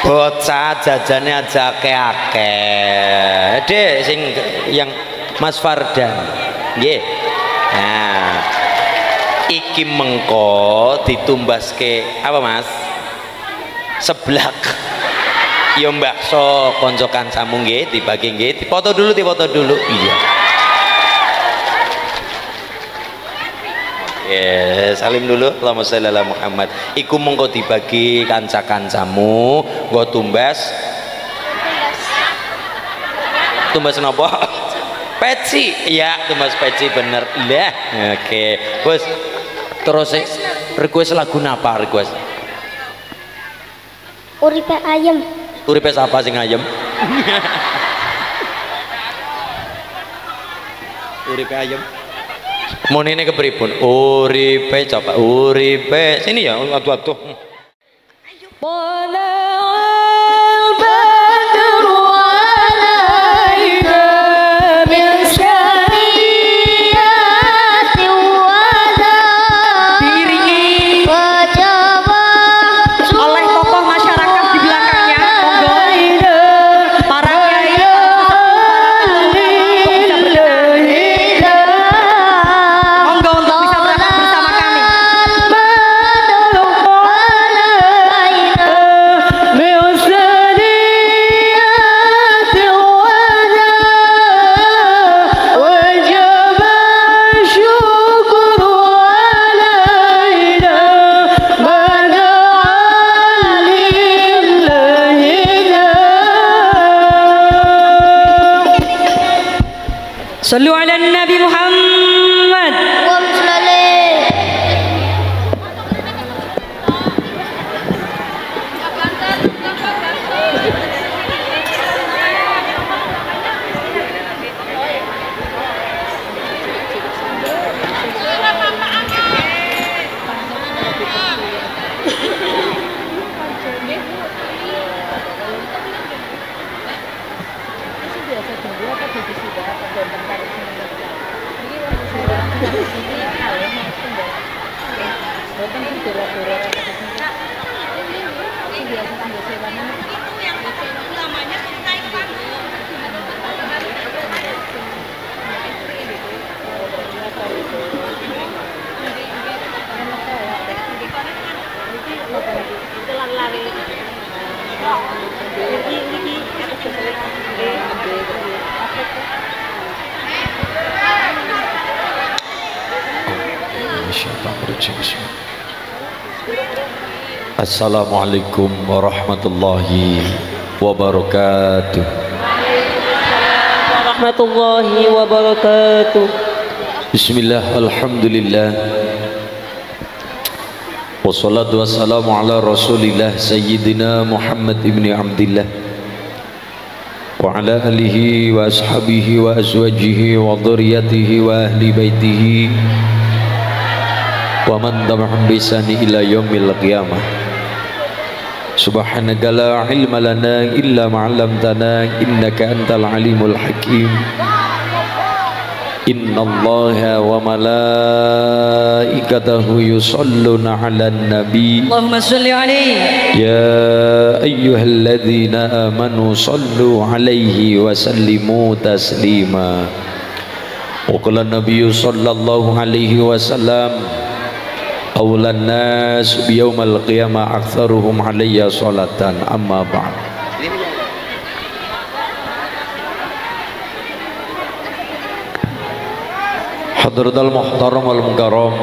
bocah jajane aja akeh-akeh. Dek sing yang Mas Fardan. Nggih. Nah. Iki mengko ditumbaske apa Mas? Seblak. Ya mbakso kanca kancamu nggih dibagi nggih. Dipoto dulu. Iya. Ya, salim dulu. Allahumma sholli ala Muhammad. Iku mengko dibagi kanca-kancamu, nggo tumbas. Tumbas napa? Peci. Ya, tumbas peci bener. Lah, oke. Wes terus request lagu napa request? Uripe ayem. Uripe sapa sing ayem? Uripe ayem. Monene kepripun? Uripe coba uripe. Sini ya, aduh. Sallu ala Nabi Muhammad. Assalamualaikum warahmatullahi wabarakatuh. Warahmatullahi wabarakatuh. Bismillah, alhamdulillah. Wassalatu wassalamu ala rasulillah Sayyidina Muhammad ibn Abdillah wa ala alihi wa ashabihi wa azwajihi wa dhurriyyatihi wa ahli baitihi wa man tabi'ahum bi ihsani ila yaumil qiyamah. Subhanaka la ilma lana illa ma 'allamtana innaka antal alimul hakim. Innallaha wa malaikatahu yusholluna 'alan nabi. Allahumma shalli alaihi. Ya ayyuhalladzina amanu shallu 'alaihi wa sallimu taslima. Wa qala nabiyyu sallallahu alaihi wasallam awlan nas biyaumal qiyamah aktsaruhum alayya sholatan amma ba'd. Hadratul muhtaram wal mukarram,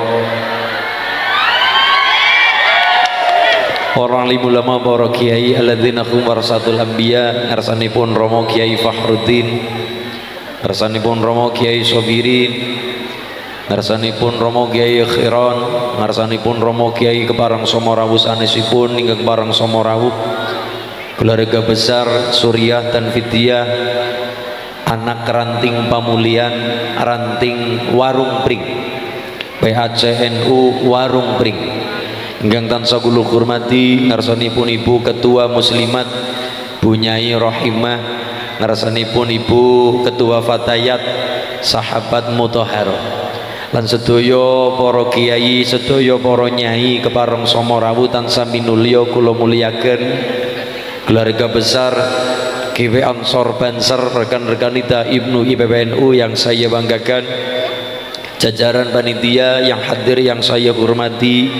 orang alim ulama para kiai alladzina hum warasatul anbiya, ngarsanipun Romo Kiai Fakhruddin, ngarsanipun Romo Kiai Sobirin, ngarsanipun Romo Kiai Khiron, ngarsanipun Romo Kiai Keparang Somorawus sanesipun ingkang Keparang Somorawuh, keluarga besar Suriah dan Fitiah, anak ranting Pamulian, ranting Warung Pring, PACNU Warung Pring, ingkang tansah kula hormati ngarsanipun Ibu Ketua Muslimat Bu Nyai Rohimah, ngarsanipun Ibu Ketua Fatayat Sahabat Mutahharah, lan sedaya para kiai, sedaya para nyai Kepareng Somorawuh tansah minulya kula mulyaken keluarga besar GW Ansor Banser, rekan-rekan kita Ibnu IPBNU yang saya banggakan, jajaran panitia yang hadir yang saya hormati,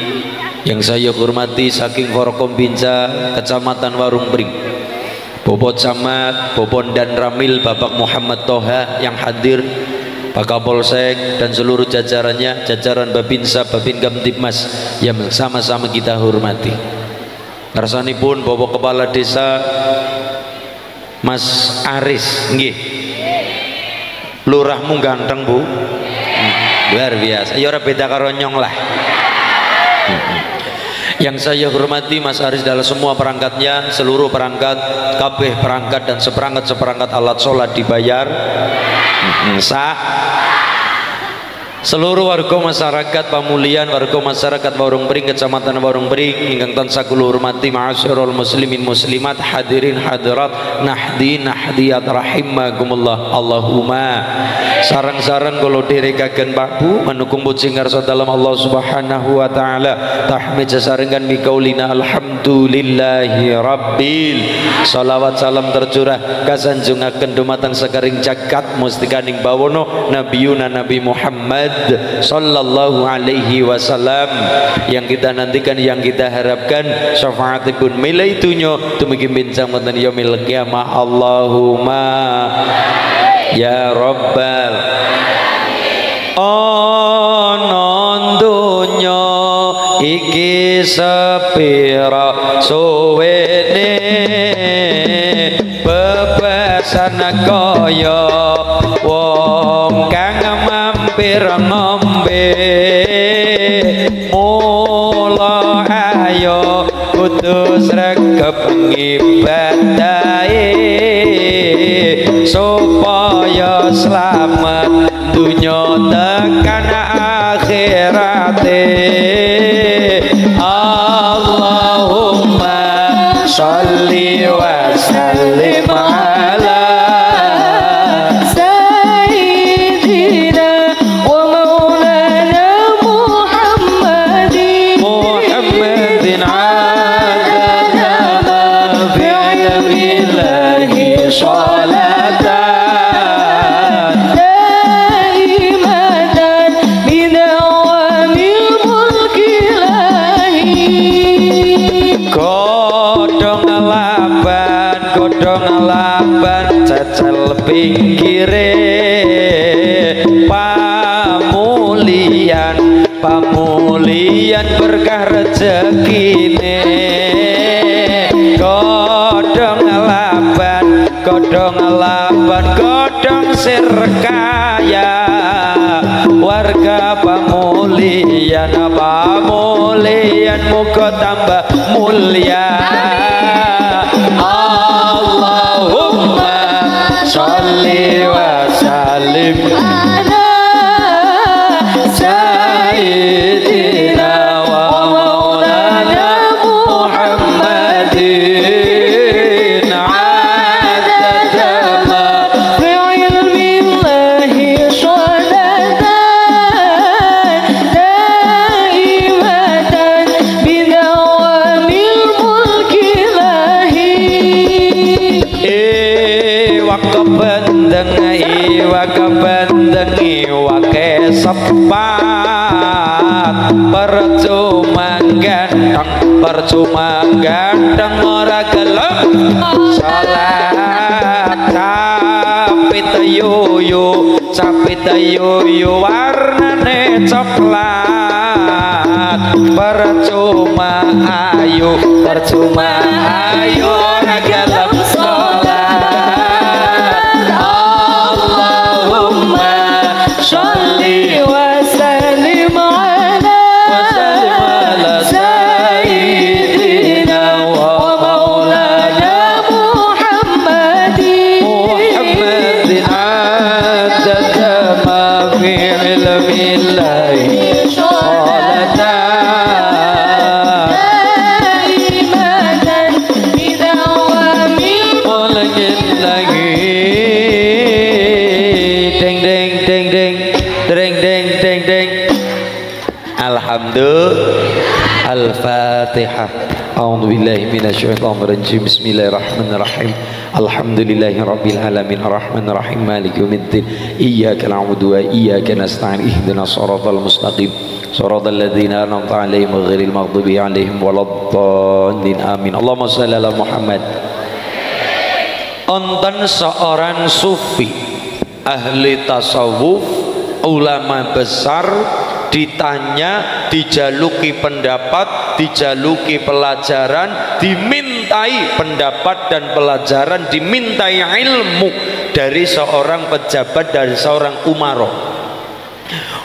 saking Forkom Binca Kecamatan Warung Bring, Bobot Camat, Bobon dan Ramil, Bapak Muhammad Toha yang hadir, Pak Kapolsek dan seluruh jajarannya, jajaran Babinsa, Babin Kamtibmas yang sama-sama kita hormati. Ngarsanipun Bapak Kepala Desa Mas Aris, nggih. Lurahmu ganteng, Bu. Luar biasa. Ya ora beda karo nyong lah. Yang saya hormati Mas Aris dalam semua perangkatnya, seluruh perangkat, kabeh perangkat dan seperangkat alat sholat dibayar sah. Seluruh warga masyarakat Pamulian, warga masyarakat Warung Bring, Kecamatan Warung Bring ingkang tansah kula hormati, ma'asyiral muslimin muslimat, hadirin hadirat, nahdiyat rahimakumullah. Allahumma sarang-sarang kula dherekaken Pak Bu manukung puji ngarsa dalam Allah Subhanahu wa taala, tahmid sesarengan mikaulina alhamdulillahi rabbil, salawat salam tercurah kasanjungaken dumateng sekaring jagat mustikaning bawono nabiyuna Nabi Muhammad sallallahu alaihi wasallam, yang kita nantikan, yang kita harapkan syafaatipun milai dunya dumugi bincang wonten yaumil qiyamah. Allahumma ya rabbal ana dunya iki sepira suwene bebasan kaya wong kang mampir ngombe, mula ayo kudu sregep ngibadahe supaya selamat dunya tekan akhirate. Allahumma sholli wa sallim ala cecel pinggire pamulian berkah rezekine, godhong laban godhong sir kaya, warga pamulian muga tambah mulia. Allahumma sholli wa sallim ala sayyidina wa maulana Muhammadin adada ma fi ilmillahi sholatan daimatan bidawamil mulkilahi. Wakabendengi wake sepat, percuma ganteng ora gelem salat, capit yuyu warnane coklat, percuma ayu ora gelem salat. Sholli wa sallim ala sayyidina wa maulana Muhammadin adada ma fi ilmillahi sholatan daimatan bidawamil mulkilahi. Alhamdulillah. Al-Fatihah. A'udzu billahi minasyaitonir rajim. Bismillahirrahmanirrahim. Alhamdulillahirabbil alamin arrahmanir rahim maliki yaumiddin. Iyyaka na'budu wa iyyaka nasta'in. Ihdinas shiratal mustaqim. Shiratal ladzina an'amta 'alaihim ghairil maghdubi 'alaihim waladdallin. Amin. Allahumma shalli ala Muhammad. Onten seorang sufi, ahli tasawuf, ulama besar, ditanya, dijaluki pendapat, dijaluki pelajaran, dimintai pendapat dan pelajaran, dimintai ilmu dari seorang pejabat, dari seorang umaro.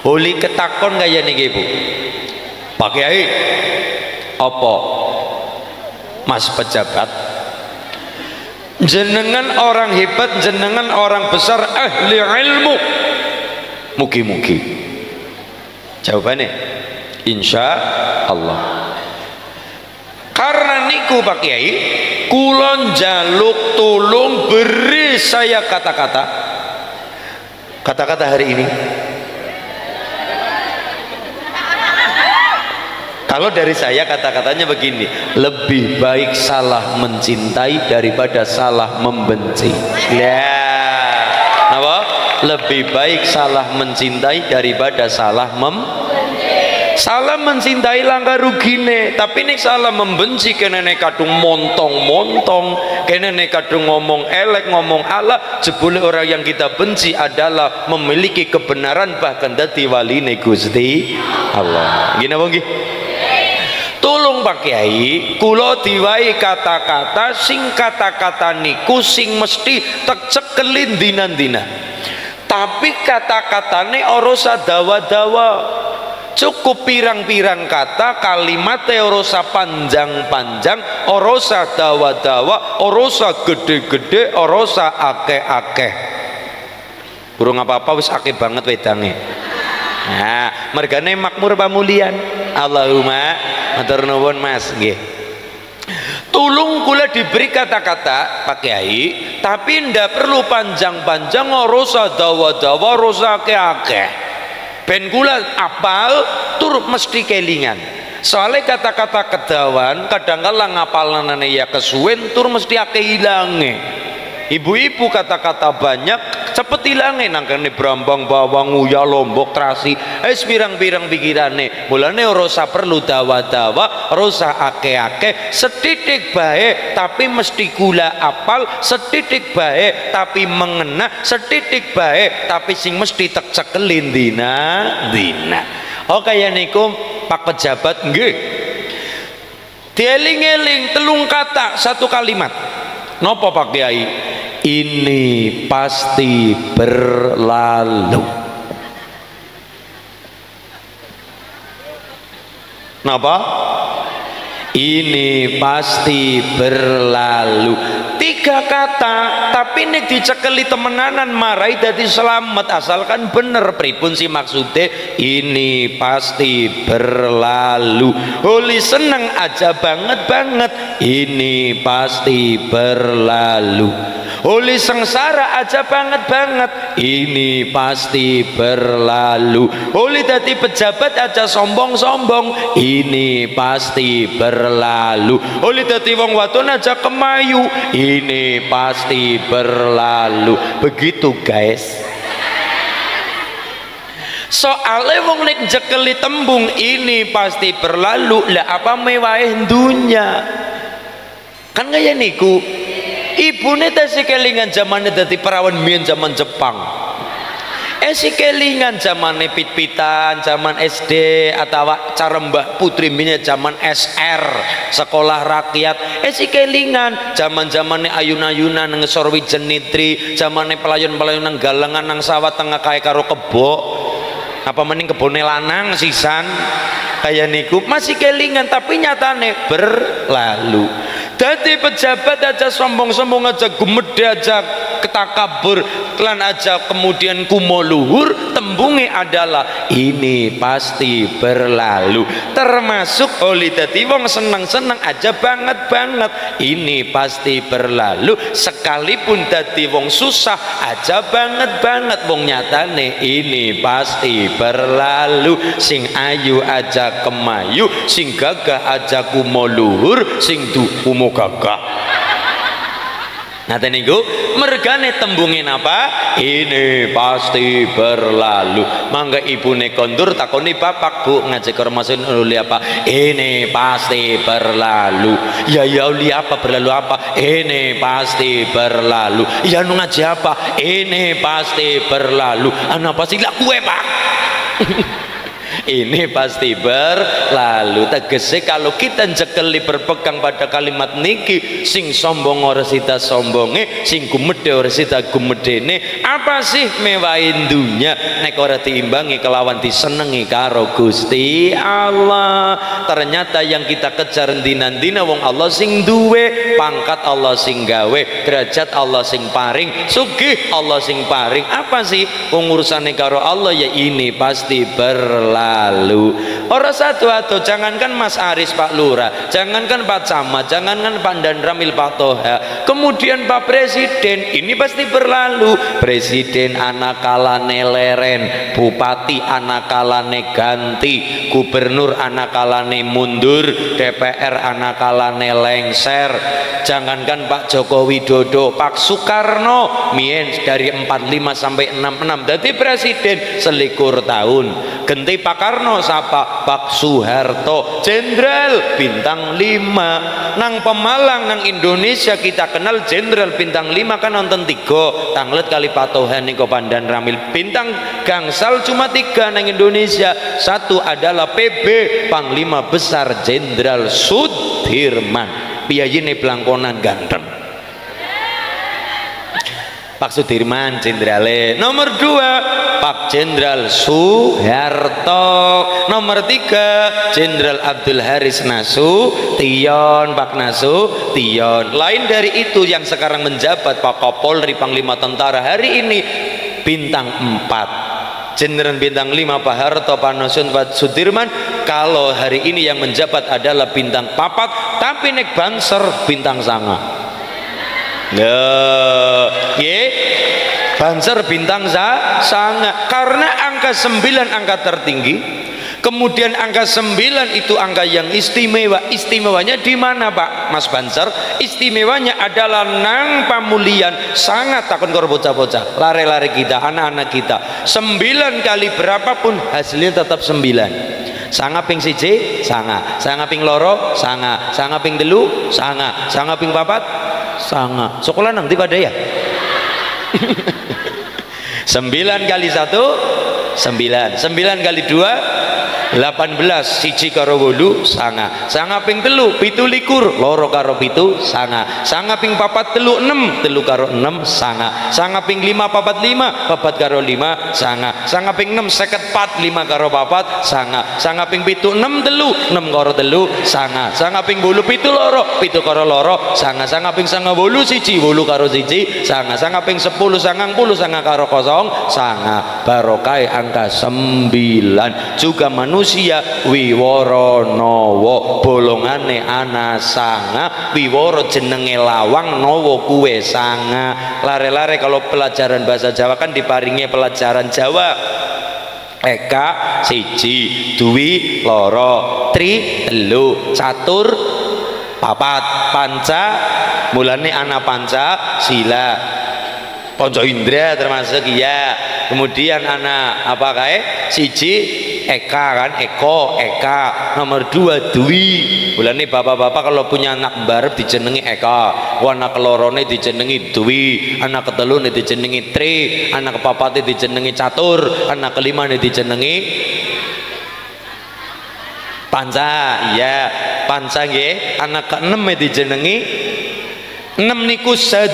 Uli ketakon kaya niki Bu, Pak Kiai, apa Mas pejabat, jenengan orang hebat, jenengan orang besar, ahli ilmu, mugi-mugi. Jawabannya insya Allah. Karena niku Pak Kiai, kulon jaluk tulung beri saya kata-kata hari ini. Kalau dari saya kata-katanya begini, lebih baik salah mencintai daripada salah membenci. Ya, apa? Lebih baik salah mencintai daripada salah salah mencintai langkah rugine, tapi nek salah membenci kene nek kadung montong-montong, kene nek kadung ngomong elek, ngomong ala, jebule orang yang kita benci adalah memiliki kebenaran bahkan dadi waline Gusti Allah. Gini apa nggih? Tolong Pak Kiai, kula diwai kata-kata sing kata-kata niku sing mesti tek cekelin dina-dina. Tapi kata-katane ora usah dawa-dawa. Cukup pirang-pirang kata, kalimatnya ora usah panjang-panjang, ora usah dawa-dawa, ora usah gede-gede, ora usah akeh-akeh. Burung apa-apa wis akeh banget wedange. Nah, mergane makmur pamulian. Allahumma matur nuwun Mas nggih. Tulung kula diberi kata-kata Pak Kiai, tapi ndak perlu panjang-panjang, ora usah dawa-dawa, ora usah akeh-akeh. Ben kula apal tur mesti kelingan. Soalnya kata-kata kedawan kadang-kala ngapalanane ya kesuwen tur mesti akeh ilange. Ibu-ibu kata-kata banyak cepet ilange nangkene brambang bawang uya lombok terasi pirang-pirang pikirane. Mulane ora usah perlu dawa-dawa, ora usah akeh-akeh, setitik bae tapi mesti kula apal, setitik bae tapi mengena, setitik bae tapi sing mesti tek cekelin dina. Oh kaya niku Pak pejabat nggih. Dieling-eling telung kata satu kalimat. Napa Pak Kiai? Ini pasti berlalu. Napa? Ini pasti berlalu. 3 kata, tapi nek dicekeli temenanan marai dadi selamat, asalkan bener pripun sih maksudnya. Ini pasti berlalu. Holi seneng aja banget. Ini pasti berlalu. Holi sengsara aja banget. Ini pasti berlalu. Holi dadi pejabat aja sombong-sombong. Ini pasti berlalu. Holi dadi wong wadon aja kemayu. Ini pasti berlalu. Begitu guys. Soalnya wong nek jekeli tembung ini pasti berlalu, lah apa mewahe dunya. Kan kaya niku. Ibune tasih kelingan zamane dadi perawan mbiyen zaman Jepang. Si kelingan zamane pit-pitan, zaman SD atau cara Mbak Putri mbiyen zaman SR, sekolah rakyat. Si kelingan zaman-zamane ayun-ayunan nang ngesor wijen nitri, zamane pelayon-pelayon nang galengan nang sawah tengah kae karo kebo. Apa mending kebone lanang sisan kaya niku masih kelingan, tapi nyatane berlalu. Dadi pejabat aja sombong-sombong aja, gumedhe aja, ketakabur, lan aja kemudian kumo luhur, tembunge adalah ini pasti berlalu. Termasuk oli dadi wong seneng-seneng aja banget ini pasti berlalu. Sekalipun dadi wong susah aja banget wong nyatane ini pasti berlalu. Sing ayu aja kemayu, sing gagah aja kumo luhur, sing kumo gagah. Ngaten niku mergane tembungin apa? Ini pasti berlalu. Mangga ibune kondur takoni bapak, Bu ngajak Ramadan uli apa? Ini pasti berlalu. Ya uli apa berlalu apa? Ini pasti berlalu. Ya nu ngaji apa? Ini pasti berlalu. Anu pasti lah kue Pak. Ini pasti berlalu. Tegese kalau kita jekeli berpegang pada kalimat niki, sing sombong ora sida sombonge, sing gumedhe ora sida gumedhene. Apa sih mewahin dunya nek ora diimbangi kelawan disenengi karo Gusti Allah. Ternyata yang kita kejar dina-dina wong Allah sing duwe, pangkat Allah sing gawe, derajat Allah sing paring, sugih Allah sing paring. Apa sih pengurusane karo Allah? Ya ini pasti berlalu. Orang satu atau jangankan Mas Aris Pak Lurah, jangankan Pak Camat, jangankan Pak Dan Ramil Pak Toha, kemudian Pak Presiden, ini pasti berlalu. Presiden anak kalane leren, bupati anak kalane ganti, gubernur anak kalane mundur, DPR anak kalane lengser. Jangankan Pak Joko Widodo, Pak Soekarno mien dari 45 sampai 66 jadi presiden selikur tahun. Ganti Pak Karno sapa? Pak Soeharto, jenderal bintang 5. Nang Pemalang nang Indonesia kita kenal jenderal bintang 5 kan nonton 3 tanglet kali patohan niko Pandan Ramil. Bintang gangsal cuma 3 nang Indonesia. Satu adalah PB Panglima Besar Jenderal Sudirman. Piyayine pelangkonan ganteng Pak Sudirman jenderale. Nomor 2 Pak Jenderal Soeharto. Nomor 3 Jenderal Abdul Haris Nasution, Pak Nasution. Lain dari itu yang sekarang menjabat Pak Kapolri Panglima Tentara hari ini bintang 4. Jenderal bintang 5 Pak Harto, Pak Nasution, Pak Sudirman. Kalau hari ini yang menjabat adalah bintang 4, tapi nek banser bintang sanga. Banser bintang sanga karena angka 9 angka tertinggi. Kemudian angka 9 itu angka yang istimewa. Istimewanya di mana Pak Mas Banser? Istimewanya adalah nang pamulian sangat takon karo bocah-bocah, lare-lare kita, anak-anak kita. 9 kali berapapun hasilnya tetap 9. Sanga ping 1 sanga, sanga ping loro sanga, sanga ping 3 sanga, sanga ping 4 sanga. Sekolah nang di pada ya. 9 kali 1 9, 9 kali 2 18, siji karo 8 sanga, sanga ping 3 17 loro karo 7 sanga, sanga ping 4 3 6 3 karo 6 sanga, sanga ping 5 4 5 4 karo 5 sanga, sanga ping 6 54 5 karo 4 sanga, sanga ping 7 6 3 6 karo 3 sanga, sanga ping 8 7 loro 7 karo loro sanga, sanga ping 9 8 siji 8 karo siji sanga, sanga ping 10 90 sanga karo 0 sanga. Barokah angka 9. Juga manusia wiworo nowo bolongane ana sanga, wiworo jenenge lawang nowo kuwe sanga. Lare-lare kalau pelajaran bahasa Jawa kan diparingi pelajaran Jawa. Eka siji, duwi loro, tri telu, catur papat, panca mulane ana panca sila. Ponco Indra termasuk ya. Kemudian anak apa kae? Siji Eka kan, Eko, Eka. Nomor 2 Dwi. Bulane bapak-bapak kalau punya anak barep dijenengi Eka. Anak kelorone dijenengi Dwi. Anak ketelune dijenengi Tri. Anak kepapate dijenengi Catur. Anak kelima dijenengi Panca. Iya, Panca nggih. Anak ke-6 dijenengi 6 niku Sad.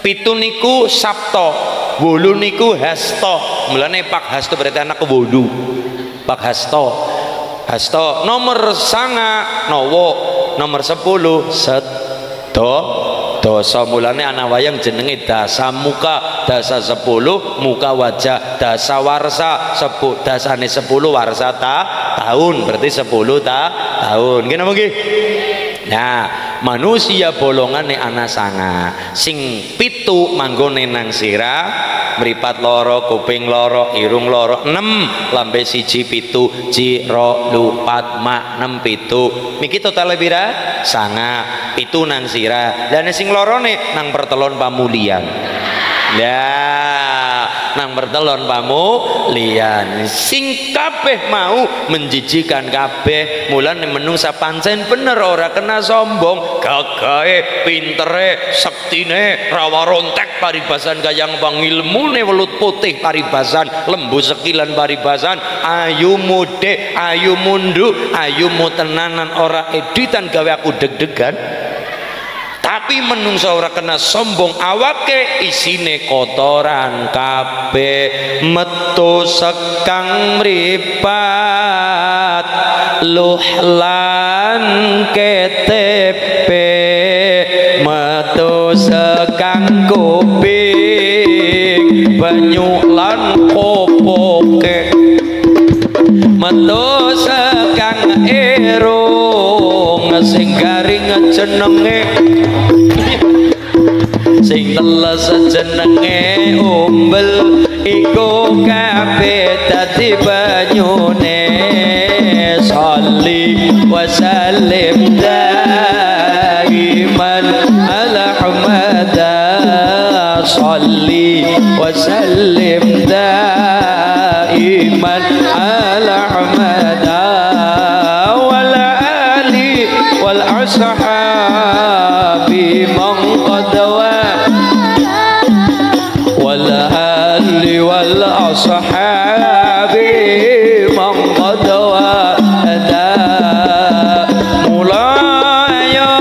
7 niku Sabto, 8 niku Hasto. Mulane Pak Hasto berarti anak ke-8. Pak Hasto. Nomor 9 Nowo, nomor 10 Sedo. dosa. Mulane ana wayang jenenge dasa muka, dasa 10 muka wajah, dasa warsa, dasane 10 warsa tahun, berarti 10 tahun. Nggih napa nggih? Nah, manusia bolongane ana sanga, sing 7 manggone nang sirah, mripat loro, kuping loro, irung loro, 6 lambe 1 7, jiro lupat mak 6 7. Niki total pira? Sanga, 7 nang sirah. Dan sing lorone nang pertelon pamulian. Ya, nang bertelon pamulian. Sing kabeh mau menjijikan kabeh. Mulane menungsa pancen bener ora kena sombong, gagahe, pintere, sektine, rawa rontek paribasan kayang pangilmune welut putih paribasan, lembu sekilan paribasan, ayu mude, ayu mundu, ayu mutenanan ora editan gawe aku deg-degan. Tapi menungsa ora kena sombong, awake isine kotoran kabeh, metu sekang mripat luh lan KTP, metu sekang kuping banyu lan kopoke, metu sekang irung sing garing jenenge, sing teles jenenge umbel iku kabeh dadi banyune. Sholli wa sallim daiman ala Muhammad, sholli wa sallim daiman ala Muhammad wal ali wal ashabi man qad wal ali wal ashabi man qad wada mulaya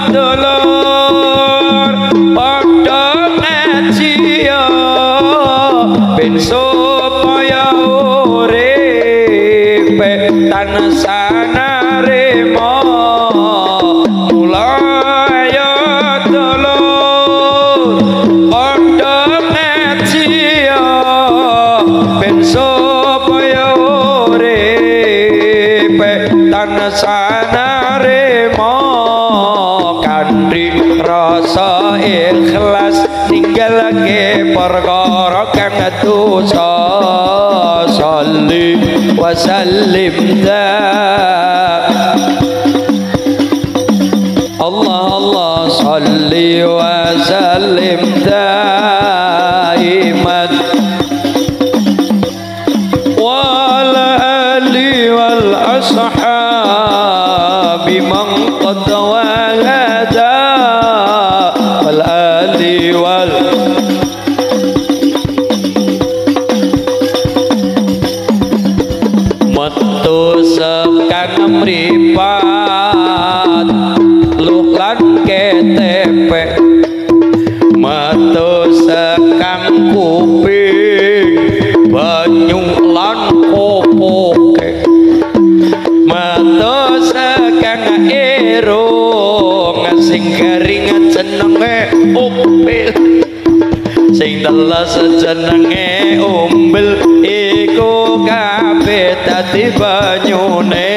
dulur padha ngaji ya ben supaya uripe tansah narema. Mulaya dulur padha ngaji ya ben supaya uripe tansah narema. Kanthi rasa ikhlas ninggalake perkara kang dosa. Sholli wa sallim Allah Allah sholli wa sallim daiman wal ali wal ashabi man qad wahada wal ali wal metu sekang mripat luh lan KTP, metu sekang kuping banyu lan kopoke, metu sekang irung sing garing jenenge umpil, sing teles jenenge umbel iku kabeh dadi banyune.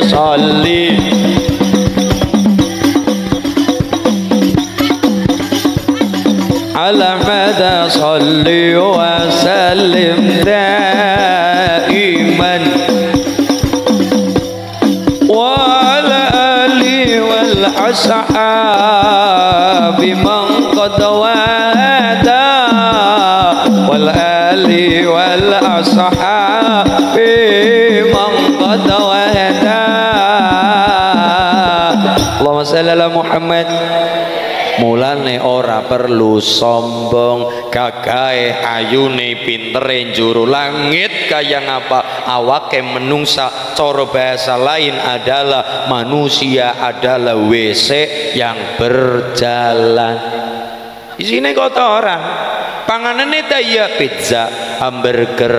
Sholli ala mada sholli wa sallim daiman wa ala ali wal ashabi man qad wada wal ali wal ashabi man qad wada. Allahumma shalli ala Muhammad. Mulane ora perlu sombong, gagahe ayune pintere njuru langit kaya ngapa awake menungsa. Cara bahasa lain adalah manusia adalah WC yang berjalan. Isine kotoran, panganane ta iya pizza, hamburger,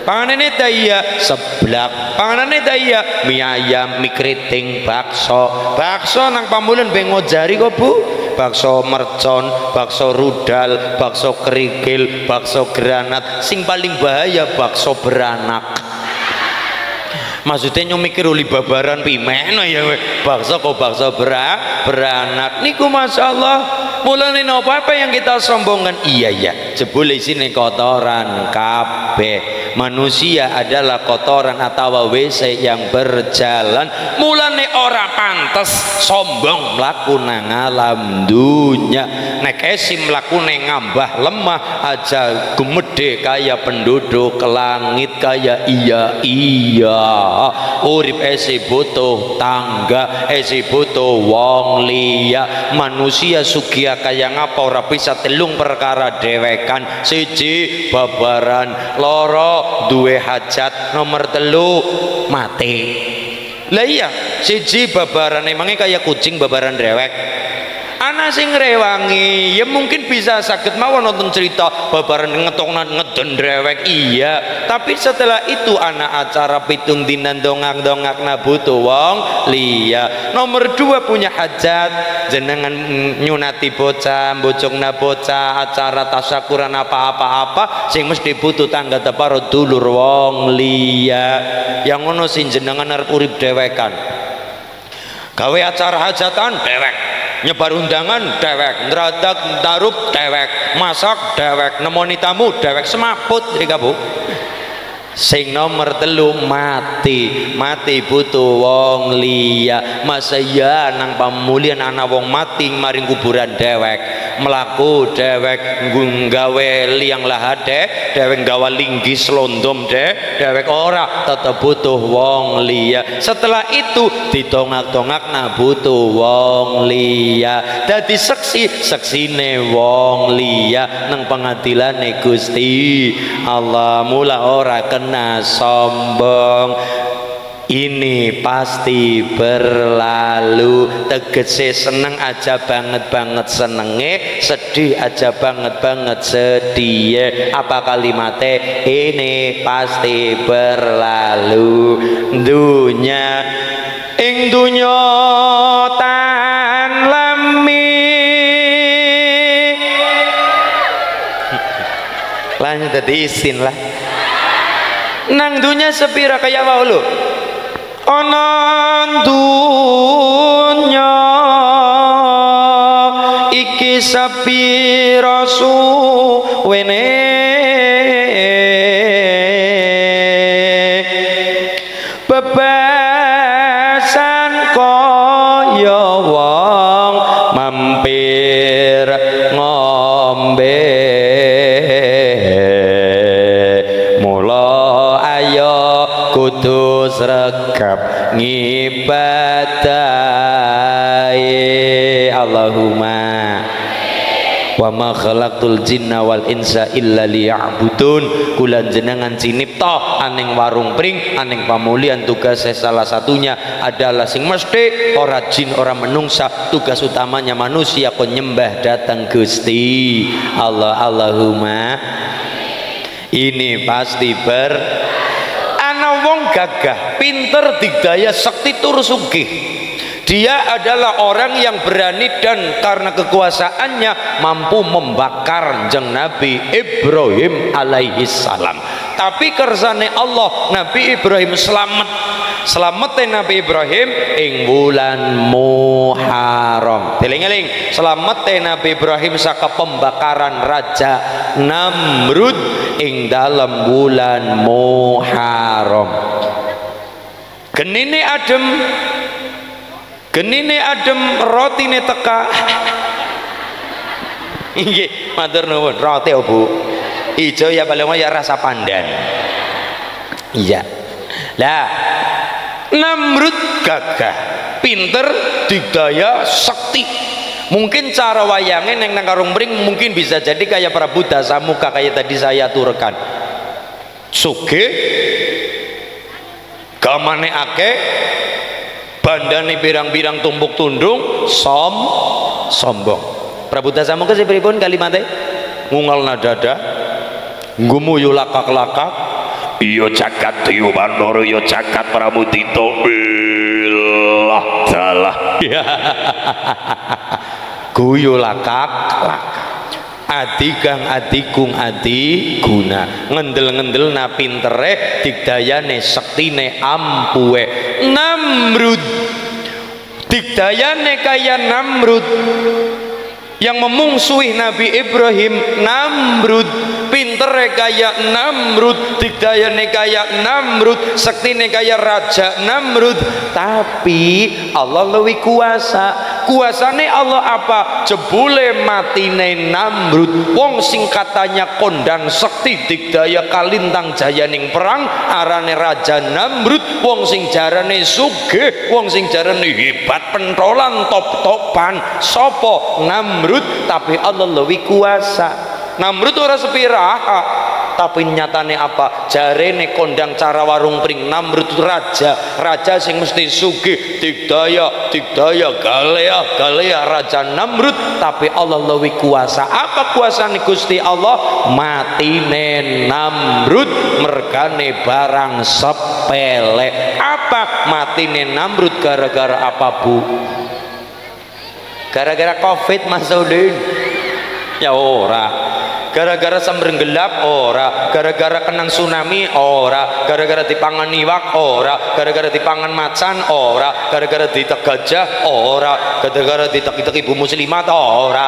panganane ta iya seblak, panganane ta iya mie ayam, mie keriting, bakso. Bakso nang pamulen ben ngojari kok Bu. bakso mercon, bakso rudal, bakso kerikil, bakso granat. Sing paling bahaya bakso beranak. Maksudnya nyumikir uli babaran pimeno ya bakso kok bakso beranak niku masya Allah. Mulane apa yang kita sombongkan? Iya ya, jebule sini kotoran kabeh. Manusia adalah kotoran atau WC yang berjalan. Mulane ora pantes sombong mlaku nang alam dunya. Nek esi mlaku nang ngambah lemah aja gemede kaya penduduk langit kaya iya. Urip esi butuh tangga, esi butuh wong liya. Manusia sugia kaya ngapa ora bisa telung perkara dewekan. Siji babaran, loro duwe hajat, nomor telu mati. Lah iya, siji babaran emangnya kaya kucing babaran dewek. Anak sing rewangi ya mungkin bisa sakit mawon nonton cerita babaran ngetokna ngeden drewek iya, tapi setelah itu anak acara pitung dinan dongak butuh wong liya. Nomor dua punya hajat, jenengan nyunati bocah, bocongna bocah, acara tasyakuran apa-apa sing mesti butuh tangga teparo dulur wong liya. Yang ngono sing jenengan arep urip dewekan, gawe acara hajatan dewek, nyebar undangan dewek, neradak tarup dewek, masak dewek, nemoni tamu dewek, semaput rika bu. Sing nomor telu mati butuh wong liya. Masa ya nang pamulian anak wong mati maring kuburan dewek, melaku dewek nggawe liang lahat dewek nggawa linggis londom dewek ora tetep butuh wong liya. Setelah itu ditongak-tongak na butuh wong liya. Dadi seksine wong liya nang pengadilane Gusti Allah. Mula ora kena sombong. Ini pasti berlalu. Tegese seneng aja banget senenge, sedih aja banget sedih. Apa kalimatnya? Ini pasti berlalu. Dunya ing dunya tan lami. Lanjut tadi isin lah. Nang dunya sepira kaya wae lho. Ana dunya iki sepira suwene bebasan kaya wong mampir ngombe. Kudu sregep ngibadahi. Allahumma wa ma khalaqtul jinna wal insa illa liya'budun. Kula jenengan cinipta aning warung pring aning pamulian tugas salah satunya adalah sing mesti ora jin ora menungsa, tugas utamanya manusia kon nyembah datang Gusti Allah. Allahumma ini pasti wong gagah, pinter, digdaya, sakti tur sugih. Dia adalah orang yang berani dan karena kekuasaannya mampu membakar jeng Nabi Ibrahim alaihi salam. Tapi kersane Allah Nabi Ibrahim selamatnya Nabi Ibrahim ing wulan Muharram. Eling-eling, selamatnya Nabi Ibrahim saka pembakaran Raja Namrud ing dalam wulan Muharram. Genine adem rotine teka. Nggih, matur nuwun. Rote Bu. Ijo ya paling ya rasa pandan. Iya. Lah, Namrud gagah, pinter, digdaya, sakti. Mungkin cara wayangnya neng karung pring mungkin bisa jadi kayak Prabu Dasamuka kayak tadi saya turkan. Suge, gamane ake, bandane pirang-pirang tumpuk tundung, sombong. Prabu Dasamuka sih pripun kalimatnya? Ngungal nadada, gumuyu lakak-lakak, iyo cakat tiyu bandoro, iyo cakat Pramudito, ilah dalah. guyu lakak adi kang adikung adi guna ngendel-ngendel na pintere digdayane sektine ampuhe Namrud digdayane kaya Namrud yang memungsuhi Nabi Ibrahim. Namrud pintere kaya Namrud, digdayane kaya Namrud, sektine kaya Raja Namrud. Tapi Allah lebih kuasa. Kuasane Allah apa? Jebule matine Namrud, wong sing katanya kondang sekti digdaya kalintang jayaning perang arane Raja Namrud, wong sing jarane sugih, wong sing jarane hebat pentolan top-topan sapa? Namrud. Tapi Allah lebih kuasa. Namrud ora sepiraha, tapi nyatane apa? Jarene kondang cara warung pring. Namrud raja sing mesti sugih digdaya galea Raja Namrud. Tapi Allah lebih kuasa. Apa kuasane Gusti Allah? Matine Namrud mergane barang sepele. Apa matine Namrud? Gara-gara apa, Bu? Gara-gara Covid, Mas Udin? Ya ora. Gara-gara sambar gelap ora, gara-gara kenang tsunami ora, gara-gara dipangan iwak ora, gara-gara dipangan macan ora, gara-gara ditek gajah ora, gara-gara ditek ibu muslimat ora.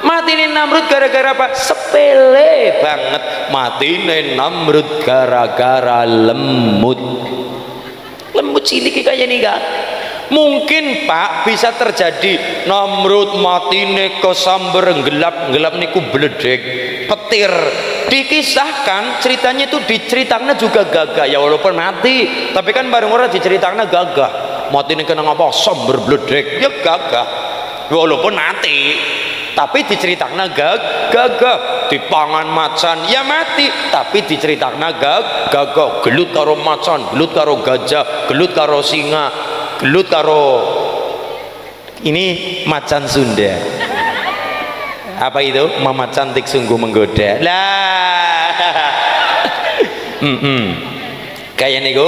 Matine Namrud gara-gara apa? Sepele banget. Matine Namrud gara-gara lemut cilik kayak nih kan. Mungkin Pak bisa terjadi Namrud matine kesamber gelap niku bledek petir. Dikisahkan ceritanya itu diceritakan juga gagah ya, walaupun mati tapi kan bareng orang diceritakan gagah. Matine kena apa? Samber bledek ya gagah walaupun mati tapi diceritakan gagah. Dipangan macan ya mati tapi diceritakan gagah. Gelut karo macan, gelut karo gajah, gelut karo singa, gelut karo ini macan Sunda. Apa itu? Mama cantik sungguh menggoda lah. Kayak niku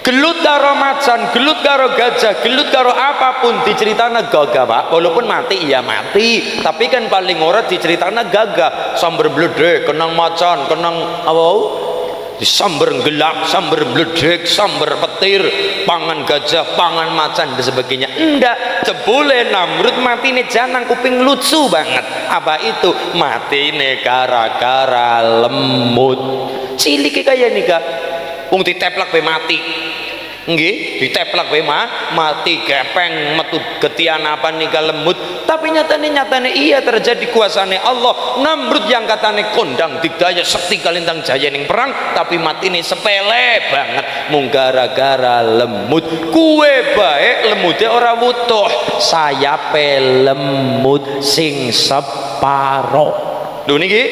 gelut karo macan, gelut karo gajah, gelut karo apapun diceritana gagah Pak. Walaupun mati ya mati, tapi kan paling ora diceritana gagah. Samber bledek, kenang macan, kenang apa? Disamber gelap, samber bledek, samber petir, pangan gajah, pangan macan dan sebagainya. Enggak, jebule Namrud matine janang kuping lucu banget. Apa itu? Matine gara-gara lemut. Cilik kayak nika. Wong diteplak be mati. Nggih, diteplak be mati gepeng metu getian apa nika lemut. Tapi nyatane iya terjadi kuasane Allah. Namrud yang katane kondang digdaya sekti kalintang jayaning perang tapi matine sepele banget mung gara-gara lemut. Kuwe bae lemute ora wutuh, sayape lemut sing separo. Lho niki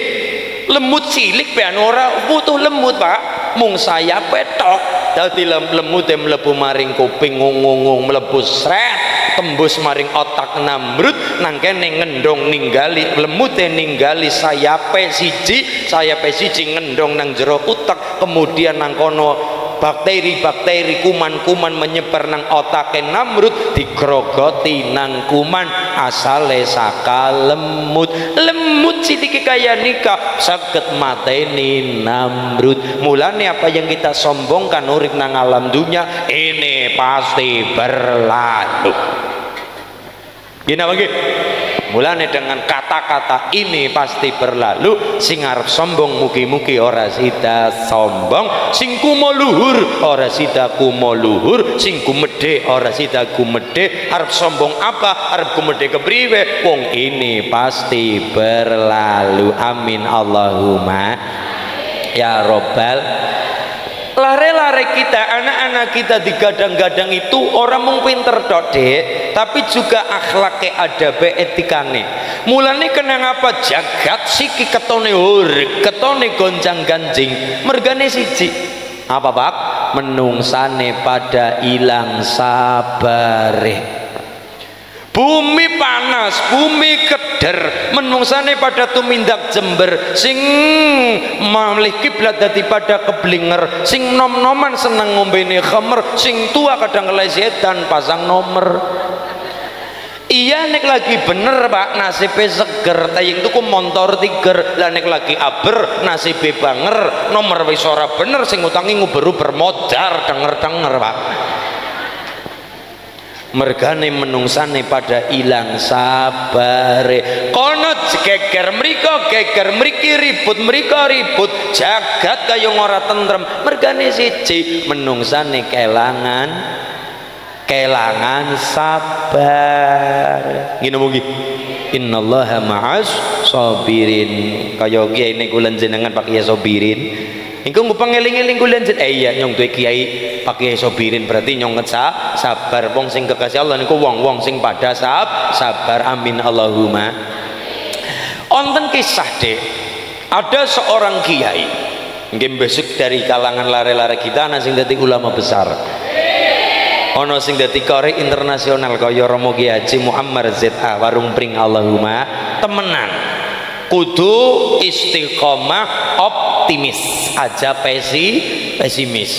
lemut cilik ben ora wutuh lemut Pak. Mung saya petok dadi lemute mlebu maring kuping ngung mlebu sret tembus maring otak Namrud nang kene ngendong ninggali lemute ninggali sayape siji ngendong nang jero utek kemudian nang kono bakteri kuman menyebar nang otake Namrud digrogoti nang kuman asale saka lemut cilik kaya nika saged mateni Namrud. Mulane apa yang kita sombongkan urip nang alam dunia ini pasti berlalu. Gini apa nggih? Mulane dengan kata-kata ini pasti berlalu. Sing arep sombong mugi-mugi ora sida sombong, sing kumo luhur ora sida kumo luhur, sing gumedhe ora sida gumedhe. Arep sombong apa? Arep gumedhe kepriwe? Wong ini pasti berlalu. Amin Allahumma ya robbal. Lare-lare kita, anak-anak kita digadang-gadang itu orang mung pinter tok Dek, tapi juga akhlake adabe etikane. Mulane kenang apa jagat siki ketone urip, ketone gonjang-ganjing, mergane siji. Apa Pak? Menungsane pada ilang sabare. Bumi panas, bumi keder, menungsane pada tumindak jember, sing malih kiblat dadi pada keblinger, sing nom-noman seneng ngombene khamer, sing tua kadang kelesetan pasang nomor. Iya nek lagi bener Pak nasibe seger tayang tuku montor tiger lah nek lagi aber nasibe banger nomor wis ora bener sing utangi nguber-uber modar denger-denger Pak. Mergane menungsane pada ilang sabare kono geger mriki ribut mriko ribut jagat kaya ora tentrem mergane siji menungsane kelangan sabar ngene mugi innallaha ma'as sabirin kaya kiai niku lan jenengan Pak Kiai Sabirin engko ngeling-eling kula iya nyong duwe kiai Pak Kiai Sabirin berarti nyong sabar wong sing kekasih Allah niku wong-wong sing pada sabar amin Allahumma. Wonten kisah Dek ada seorang kiai nggih besok dari kalangan lare-lare kita ana sing dadi ulama besar ono sing dadi kori internasional kaya Romo Ki Haji Muammar ZA warung pring Allahumma temenan kudu istiqomah optimis aja pesimis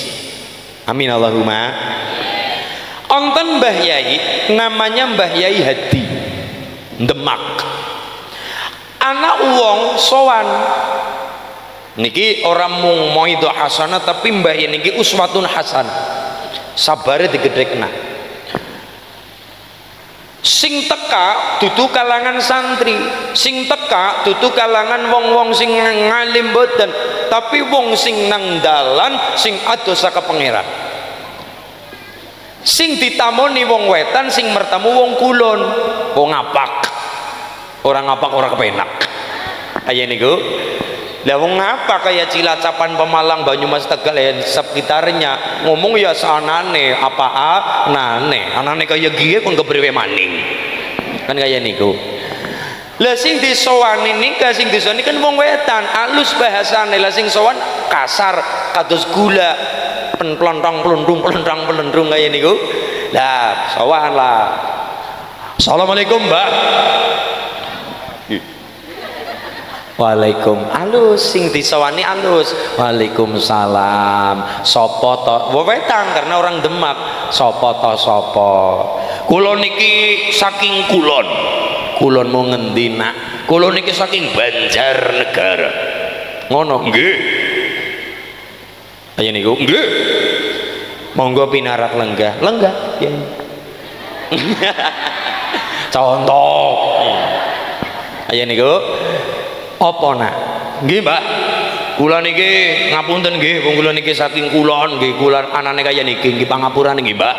amin Allahumma. Onten Mbah Yai namanya Mbah Yai Hadi Demak anak wong sowan niki orang mung moidho hasanah tapi Mbah Yai niki uswatun hasanah sabare digedhekna sing teka dudu kalangan santri sing teka dudu kalangan wong-wong sing ngalim boten tapi wong sing nang dalan sing adoh saka pangeran sing ditamoni wong wetan sing mertamu wong kulon wong ngapak orang ngapak ora kepenak ayo niku lah wong ngapa kayak Cilacapan Pemalang Banyumas Tegal ya sekitarnya ngomong ya sanane apa anane kayak gie kon kepriwe maning kan kayak niku lah sing disowani nika sing disowani kan wong wetan alus bahasane lah sing sowan kasar kados gula pelontong pelundung kayak niku lah sowan lah assalamualaikum Mbak Waalaikum alus sing disawani alus Waalaikumsalam sopo to wewetan karena orang Demak sopo to sopo kulon niki saking kulon mau ngendi nak kulon niki saking Banjarnegara ngono nggih ayo niku nggih monggo pinarak lenggah ya contoh ayo niku apa nak nggih Mbak kula niki ngapunten nggih wong kula niki saking kulon nggih kula anane kaya niki nggih pangapurane nggih Mbak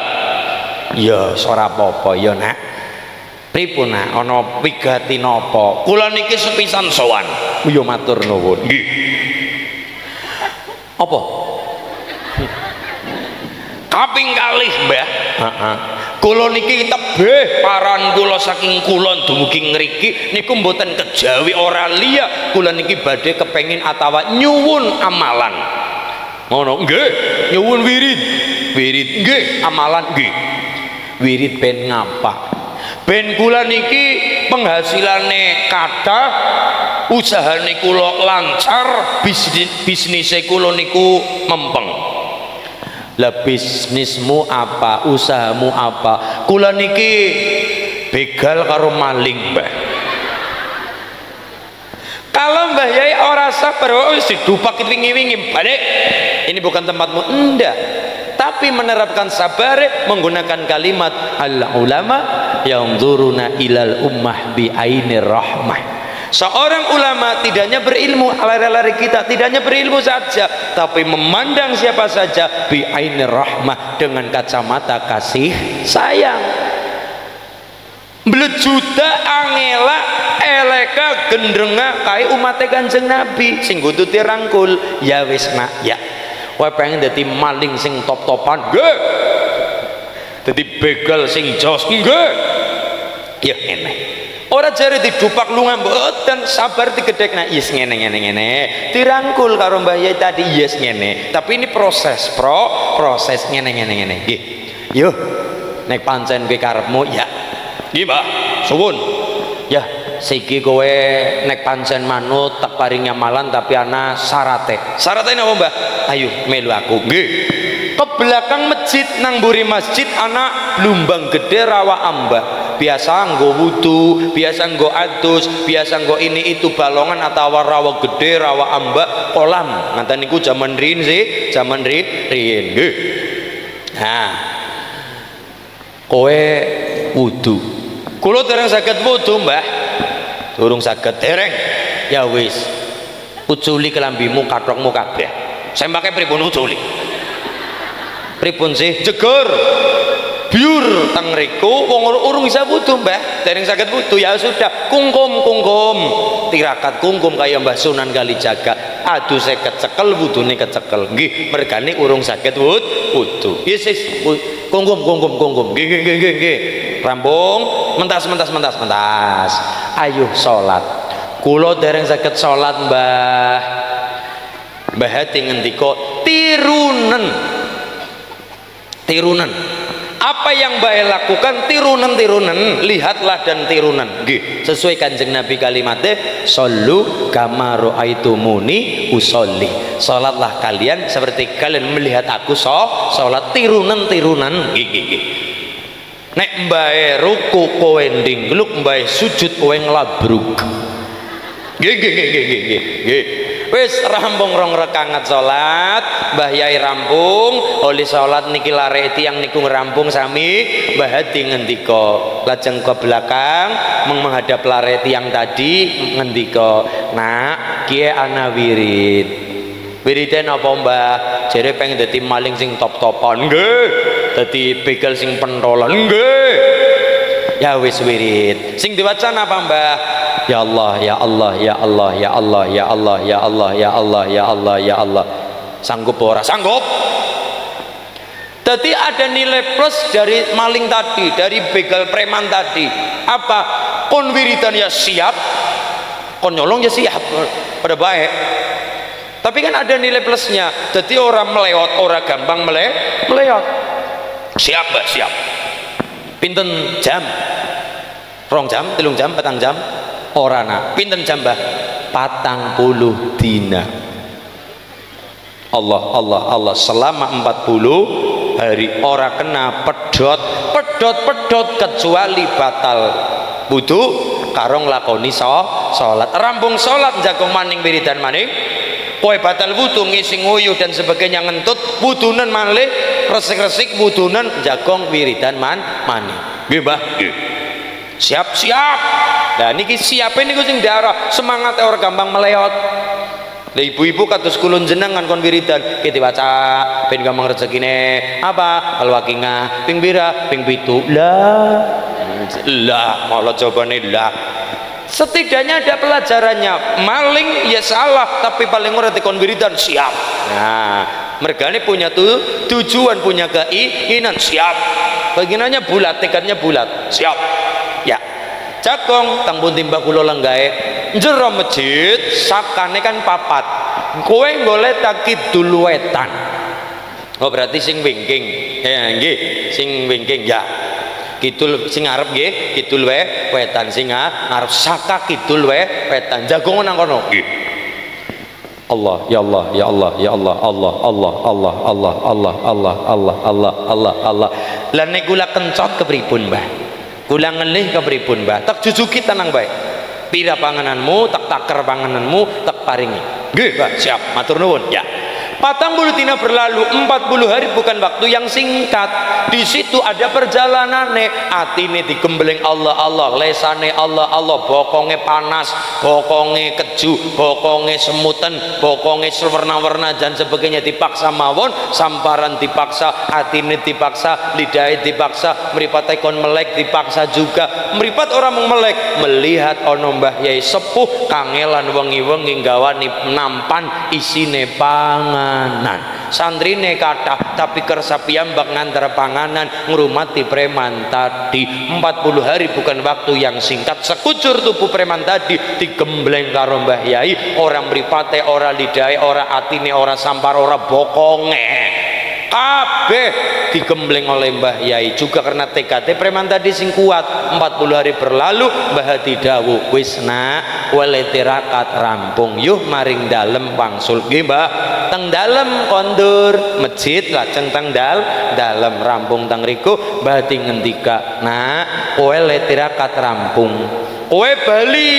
ya ora apa-apa ya nak pripun nak ana wigati napa kula niki sepisan sowan ya matur nuwun nggih apa kaping kalih Mbah heeh kula niki tebih paran kula saking kulon dumugi ngriki niku mboten kejawi ora liya kula niki badhe kepengin atawa nyuwun amalan ngono nggih nyuwun wirid nggih amalan nggih wirid ben ngapa ben kula niki penghasilane kathah usahane kula lancar bisnise kula niku mempeng lah bisnismu apa usahamu apa kula niki begal karo maling Mbah kalau Mbah Yai ora sabar wis didupak wingi-wingi balik ini bukan tempatmu enggak tapi menerapkan sabar menggunakan kalimat al ulama yanzuruna ilal ummah bi ainir rahmah. Seorang ulama tidak hanya berilmu lari-lari kita tidak hanya berilmu saja tapi memandang siapa saja bi ainir rahmah dengan kacamata kasih sayang blejuda angela eleka gendrenga kai umat Kanjeng Nabi sing kudu dirangkul ya wis nak ya wae pengen dadi maling sing top-topan nggih dadi begal sing jos nggih ya ngene ora jare didupak lunga mboten sabar digedhekna yes ngene dirangkul karo Mbah Yai tadi yes ngene tapi ini proses ngene nggih yo nek pancen kowe karepmu ya nggih Mbah suwun ya siki kowe nek pancen manut tak paring amalan tapi ana syarate napa Mbah ayo melu aku nggih ke belakang masjid nang mburi masjid ana blumbang gede rawa ambak biasa nggo wudu, biasa nggo adus, biasa nggo ini itu balongan atau rawa gede, rawa ambak, kolam. Ngaten niku zaman riyin sih, zaman riyin nggih. Nah, kowe wudu. Kula dereng saged wudu, Mbah. Durung saged dereng. Ya wis. Uculi kelambimu, kathokmu kabeh. Sembake pripun uculi? Pripun sih? Jeger. Biur teng riku wong urung bisa wudu, Mbah. Dereng saged wudu ya sudah. Kungkum. Tirakat kungkum kaya Mbah Sunan Kalijaga. Aduse kecekel, wudune kecekel. Nggih, mergane urung saged wudu. Yes, kungkum. Nggih. Rampung, mentas. Ayo salat. Kula dereng saged salat, Mbah. Mbah Hati ngendika tirunan. Apa yang Mbah lakukan tirunan, lihatlah dan tirunan. Nggih, sesuai Kanjeng Nabi kalimatnya, "Shollu kama ra'aitumuni usolli." Salatlah kalian seperti kalian melihat aku salat, tirunan. Nggih. Nek Mbah ruku kowe ndingkluk, Mbah sujud kowe nglabruk. Nggih. Wis rampung rong rekangat salat, Mbah Yai rampung, oleh salat niki lare tiyang niku ngerampung sami, Mbah Hadi ngendika, lajeng ke belakang menghadap lare tiyang tadi ngendika, "Nak, kiye ana wirid." Wiriden apa, Mbah? Jere pengen dadi maling sing top-topan. Nggih. Dadi begal sing pentolan. Nggih. Ya wis wirid. Sing diwaca apa, Mbah? Ya Allah, ya Allah, ya Allah, ya Allah, ya Allah, ya Allah, ya Allah, ya Allah, ya Allah. Sanggup ora? Sanggup. Jadi ada nilai plus dari maling tadi, dari begal preman tadi. Apa? Kon wiridan ya siap, kon nyolong ya siap, pada baik. Tapi kan ada nilai plusnya. Jadi orang melewat, orang gampang melewat. Siap, Mbak, siap. Pinten jam? 2 jam, 3 jam, 4 jam. Orana pinten jam, Mbah? 40 dina. Allah selama 40 hari ora kena pedot kecuali batal wudu karo nglakoni salat. Rampung salat jagung maning wiridan maning, kowe batal wudu ngisi nguyuh dan sebagainya ngentut, wudunan malih resik-resik, wudunan jagung wiridan maning. Nggih, Mbah. Nggih. Siap. Nah niki siapin niku sing darah semangat orang gampang meleot. Lah ibu-ibu kados kulun jenengan kon wiridan ki diwaca ben gampang rezekine apa alwaqingah ping pira ping 7 lah malah jawabane lah. Setidaknya ada pelajarannya. Maling ya salah tapi paling ora dikon wiridan siap. Nah mergane punya tujuan, punya keinginan, siap. Baginanya bulat, tekadnya bulat, siap. Ya, cakong tangpun timbah kula lenggae jero masjid sakane kan papat. Kowe golek tak kidul wetan. Oh berarti sing wingking. Ya nggih, sing wingking ya. Kidul sing ngarep nggih, kidul wetan sing ngarep saka kidul wetan. Jagongan nang kono. Nggih. Allah, ya Allah, ya Allah, ya Allah, Allah, Allah, Allah, Allah, Allah, Allah, Allah, Allah, Allah, Allah. Lah nek kula kencot kepripun, Mbah? Kula ngelih kepripun, Mbah? Tak jujuki tenang bae. Pira pangananmu, tak taker pangananmu, tak paringi. Nggih, Mbah, siap. Matur nuwun. Ya. 40 dina berlalu, 40 hari bukan waktu yang singkat. Di situ ada perjalanan atine digembleng Allah, lesane Allah, bokonge panas, bokonge keju, bokonge semuten, bokonge sewarna-warna dan sebagainya dipaksa mawon, samparan dipaksa, atine dipaksa, lidahnya dipaksa, mripate kon melek dipaksa juga. Mripat orang mau melek melihat ono Mbah Yai sepuh kangelan wengi-wengi gawani nampan isine pangan. Santrine kathah tapi kersa piyambak ngantar panganan ngrumati preman tadi. 40 hari bukan waktu yang singkat. Sekucur tubuh preman tadi digembleng karo Mbah Yai. Orang mripate, ora lidahe, ora atine, ora sampar, ora bokonge. kabeh digembleng oleh Mbah Yai. Juga karena tekad preman tadi sing kuat. 40 hari berlalu Mbah Hadi dawuh, wis nak wele tirakat rampung yuh maring dalem wangsul. Nggih Mbah, teng dalem kondur masjid lajeng teng dalem rampung teng riku Mbah Hadi ngendika, nak wele tirakat rampung kowe bali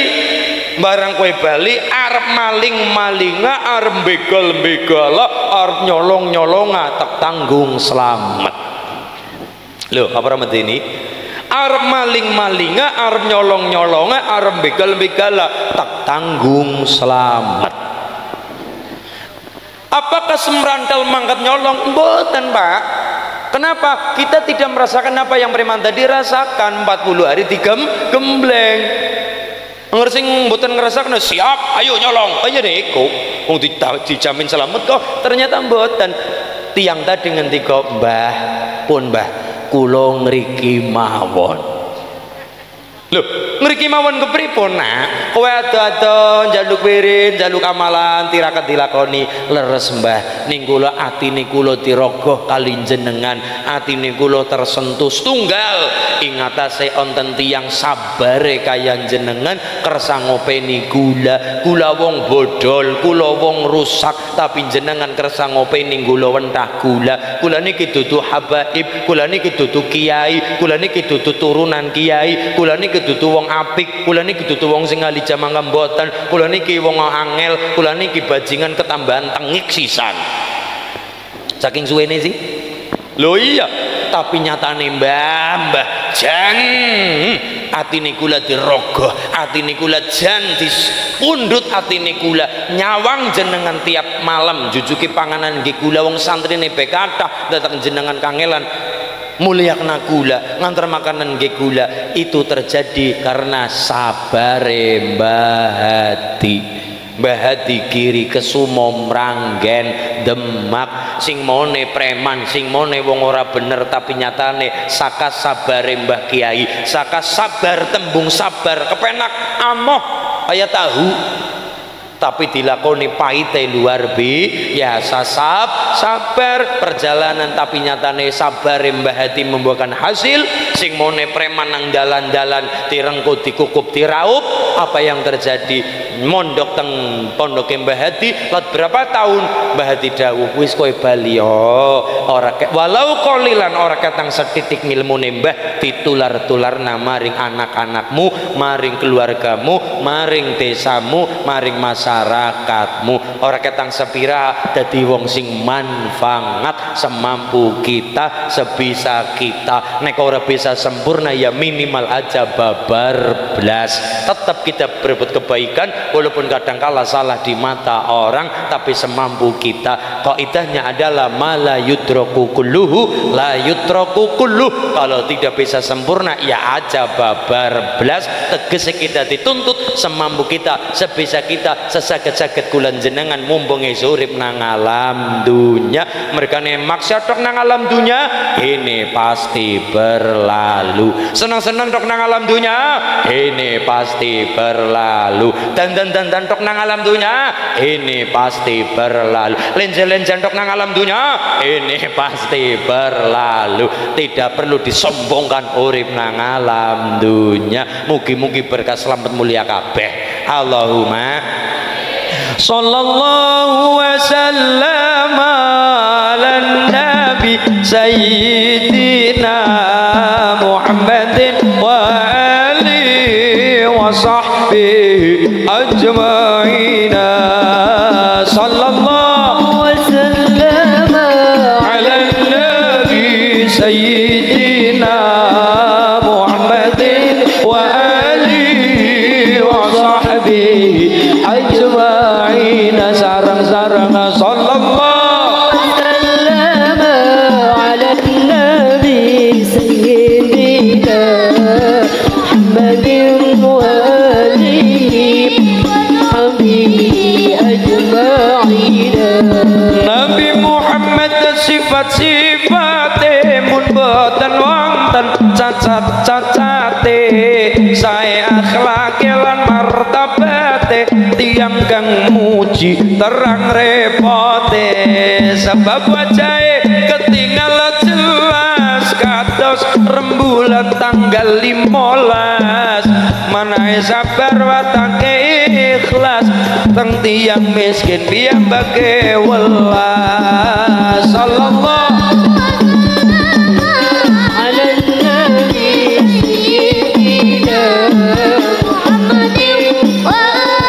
barang kowe bali arep maling-malinga arep begal-begala arep nyolong-nyolonga tak tanggung selamat. Lho apa ramad ini? Arep maling-malinga arep nyolong-nyolonga arep begal-begala tak tanggung selamat. Apakah semrantal mangkat nyolong? Mboten Pak. Kenapa? Kita tidak merasakan apa yang preman tadi rasakan. 40 hari digembleng. Ngersing mboten ngrasakno siap ayo nyolong ayo niku wong dijamin selamat kok ternyata mboten. Tiang tadi ngendika, Mbah pun Mbah kula ngriki mawon. Lho, ngriki mawon kepripun nak? Kowe ado-ado njaluk wirid, njaluk amalan tirakat dilakoni leres Mbah. Ning kula atine kula diraga kali jenengan, atine kula tersentuh setunggal ing atase wonten tiyang sabare kaya jenengan kersa ngopeni gula. Kula wong bodol, kula wong rusak, tapi jenengan kersa ngopeni gula wentah gula. Kula niki dudu habaib, kula niki dudu kiai, kula niki dudu turunan kiai, kula niki dudu wong apik, kula niki dudu wong sing ahli jamangka mboten, kula niki wong angel, kula niki bajingan ketambahan tengik sisan. Saking suwene sih. Lho iya, tapi nyatane Mbah jan atine kula dirogoh, atine kula jan dipundhut, atine kula nyawang jenengan tiap malam jujuki panganan nggih kula wong santrine be kathah datang jenengan kangelan mulyakna gula ngantar makanan nggih gula. Itu terjadi karena sabare Mbah Hadi. Mbah Hadi kiri kesumo Mranggen Demak sing mone preman sing mone wong ora bener, tapi nyatane saka sabare Mbah Kiai, saka sabar tembung sabar kepenak amoh kaya tahu tapi dilakoni pahite luar biasa. Sabar perjalanan tapi nyatane sabar Mbah Hadi membuahkan hasil. Sing mone preman nang dalan-dalan direngkut dikukup diraup. Apa yang terjadi? Mondok teng pondok Mbah Hadi lat berapa tahun Mbah Hadi dawuh wis kowe bali ora walau kolilan ora ketang setitik ngilmune Mbah ditular-tularna maring anak-anakmu, maring keluargamu, maring desamu, maring masyarakatmu. Ora ketang sepira dadi wong sing manfaat semampu kita, sebisa kita. Nek ora bisa sempurna ya minimal aja babar blas. Tetap kita berbuat kebaikan walaupun kadangkala salah di mata orang, tapi semampu kita. Kaidahnya adalah mala yudraku kulluhu la yutraku kulluh. Kalau tidak bisa sempurna ya aja babar blas. Tegese kita dituntut semampu kita, sebisa kita, sesaget-saget kulan jenengan mumpung urip nang alam dunya. Merkane maksud tok nang alam dunya ini pasti berlalu. Senang-senang tok nang alam dunya ini pasti berlalu. Dan tok nang alam dunya ini pasti berlalu. Lenjen-lenjen tok nang alam dunya ini pasti berlalu. Tidak perlu disombongkan urip nang alam dunya. Mugi-mugi berkah selamat mulia kabeh. Allahumma sallallahu wasallam ala nabi sayyidina Muhammadin wa alihi wa sahbihi ajma'ina. Sallallahu wasallam ala nabi sayyidina Muhammadin wa alihi wa sahbihi ajma'ina. Sarang-sarang sallallahu wasallam ala nabi sayyidina Muhammadin wa alihi habibi ajma'ina. Nabi Muhammad sifat-sifate mun boten wonten cacat-cacate, sae akhlake lan martabate, tiang kang muji terang repote, sebab wajahe tanggal 15 manahe sabar watake ikhlas teng tiyang miskin piyambake welas sallallahu ala nabi sayyidina Muhammadin wa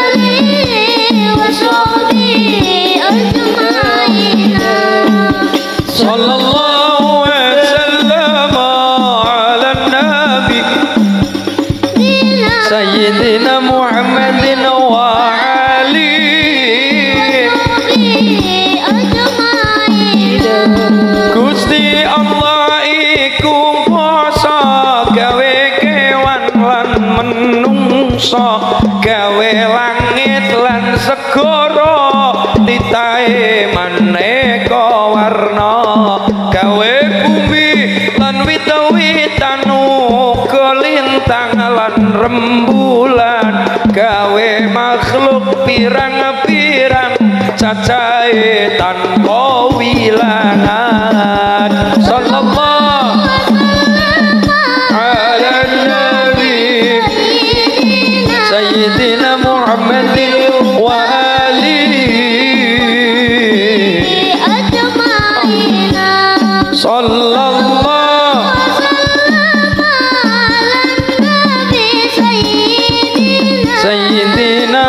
alihi wa sahbihi ajma'in sallallahu wasallam ala nabi sayyidina Muhammadin wa Gusti Allah iku kuasa gawe kewan lan menungso gawe langit lan segara titahe maneka warna gawe bumi lan wit-witan uga lintang lan rembulan gawe makhluk pirang-pirang cacahe tanpa wilangan sallallahu ala nabi sayyidina Muhammadin wa alihi ajma'in sallallahu sayyidina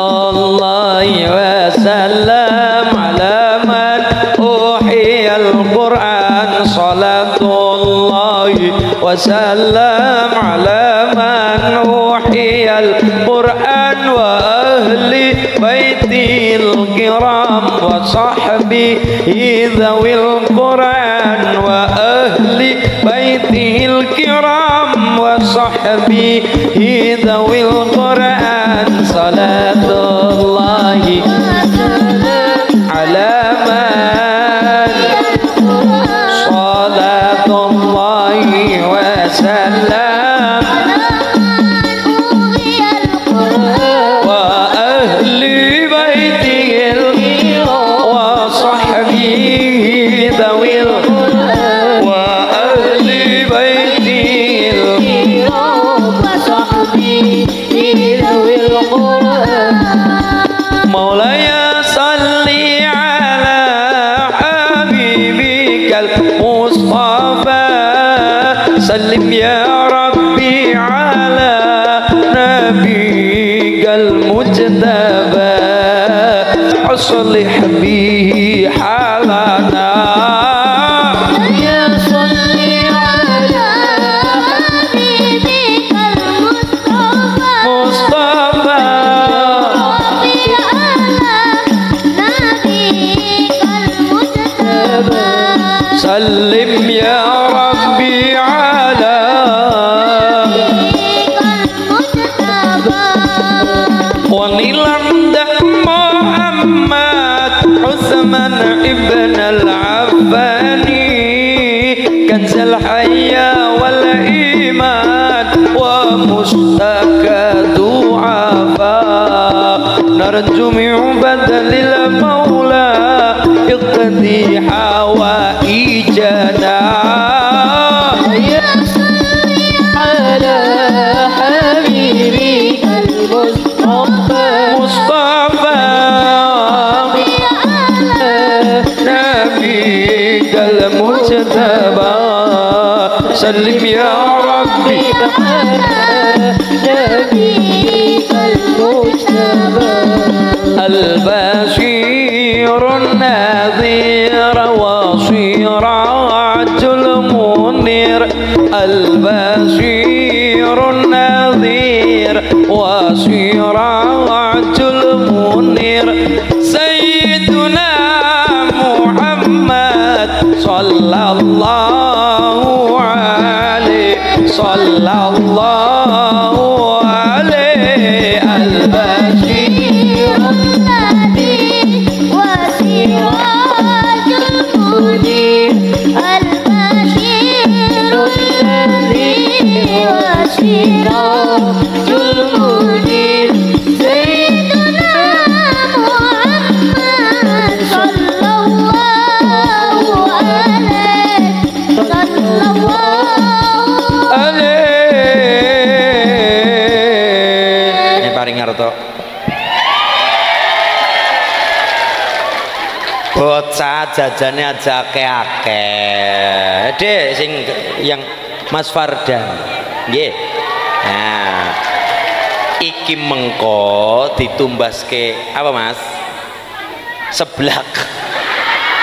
salatullahi wa salam ala man uhiyal Qur'an salatullahi wa salam ala man uhiyal Qur'an wa ahli baitil kiram wa sahbihi dhawil Qur'an wa ahli baitil kiram wa sahbihi dhawil Qur'an salatullahi ala man salatullahi wa salam wa ahli baitihil wa sahbihi dhawil wa ahli baitihil Maulaya salli ala habibikal Mustafa sallim ya Rabbi ala nabiyikal mujtaba aslih bihi halana ya salli ala habibikal Mustafa سلم يا ربي على ونلعند محمد عثمان ابن العفاني كنز الحياة والإيمان ومستكد عفا نرجو من بدل المولى اقضي حوائجنا يا صلي على حبيبك المصطفى نبيك المجتبى سلم يا ربي نبيك المجتبى البشير النذير وصراج المنير البشير النذير وصراج المنير سيدنا محمد صلى الله عليه صلى الله عليه البشير النذير وسراج المنير البشير النذير وسراج المنير سيدنا محمد bocah jajane aja akeh-akeh. Dek sing yang Mas Fardan. Nggih. Nah. Iki mengko ditumbaske apa Mas? Seblak.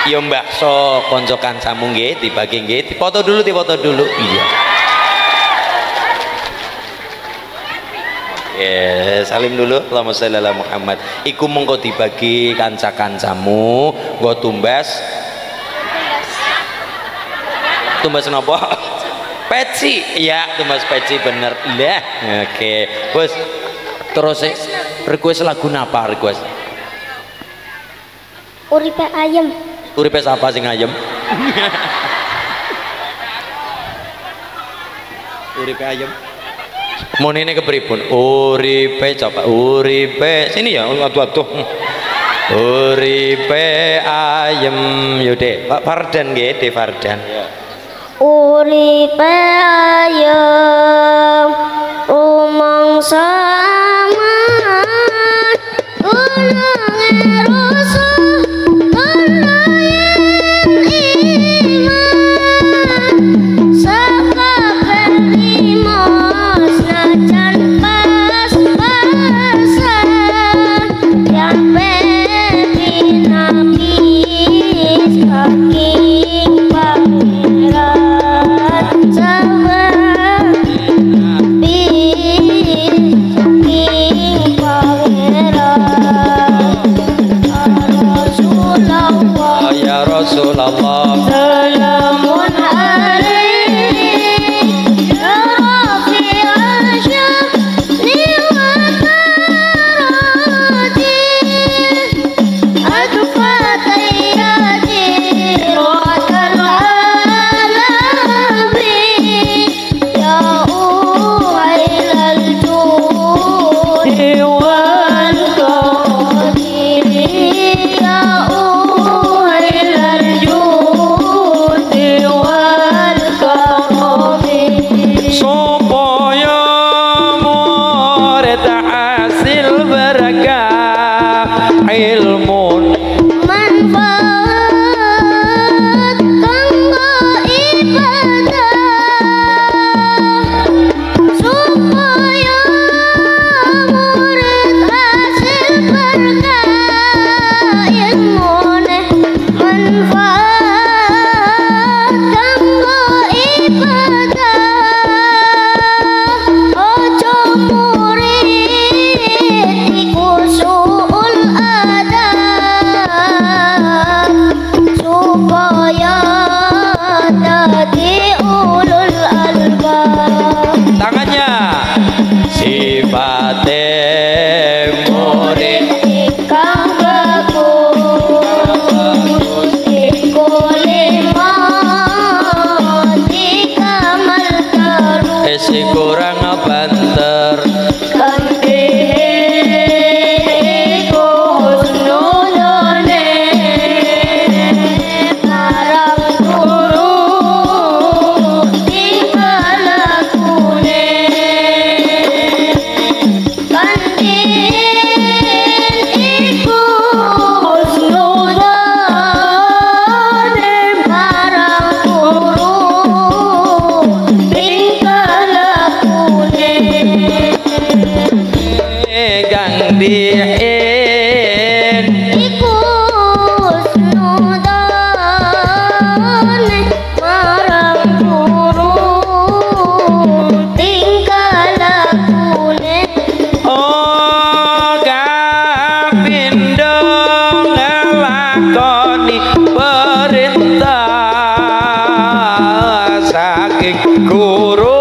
Ya mbakso kanca kancamu nggih dibagi nggih. Dipoto dulu. Iya. Salim dulu. Allahumma sholli ala Muhammad. Iku mengko dibagi kanca-kancamu, nggo tumbas. Tumbas napa? Peci. Iya, tumbas peci bener. Lah, oke. Bos. Terus request lagu napa request? Uripe ayem. Uripe sapa sing ayem? Uripe ayem. Monene kepripun? Uripe coba uripe sini ya aduh. Uripe ayem yo Dek. Pak Fardan nggih, Dek Fardan. Uripe ayem rumangsa aman tulunge rasul kulayan iman sakabeh limo senajan pas-pasan yang pinapis saking pangeran sahabat Ya Rasulullah salamun alaik ya Rabbi asyafni wa tarati adfatayati rohatan alabi ya uwailal judi wal qadiri ya uwailal judi wal karami supaya murid hasil berkah ilmu manfaat kanggo ibadah supaya murid hasil berkah ilmune manfaat kanggo ibadah ojo murid iku suul adab supaya dadi ulul albab tangannya sifate murid kang bagus iku lima dikamal terus esi kurang banter kandiku husnudone marang guru tingkah lakune kandiku husnudone marang guru tingkah lakune gang diin iku husnudone marang guru tingkah lakune oh kapindo ngelakoni perintah saking guru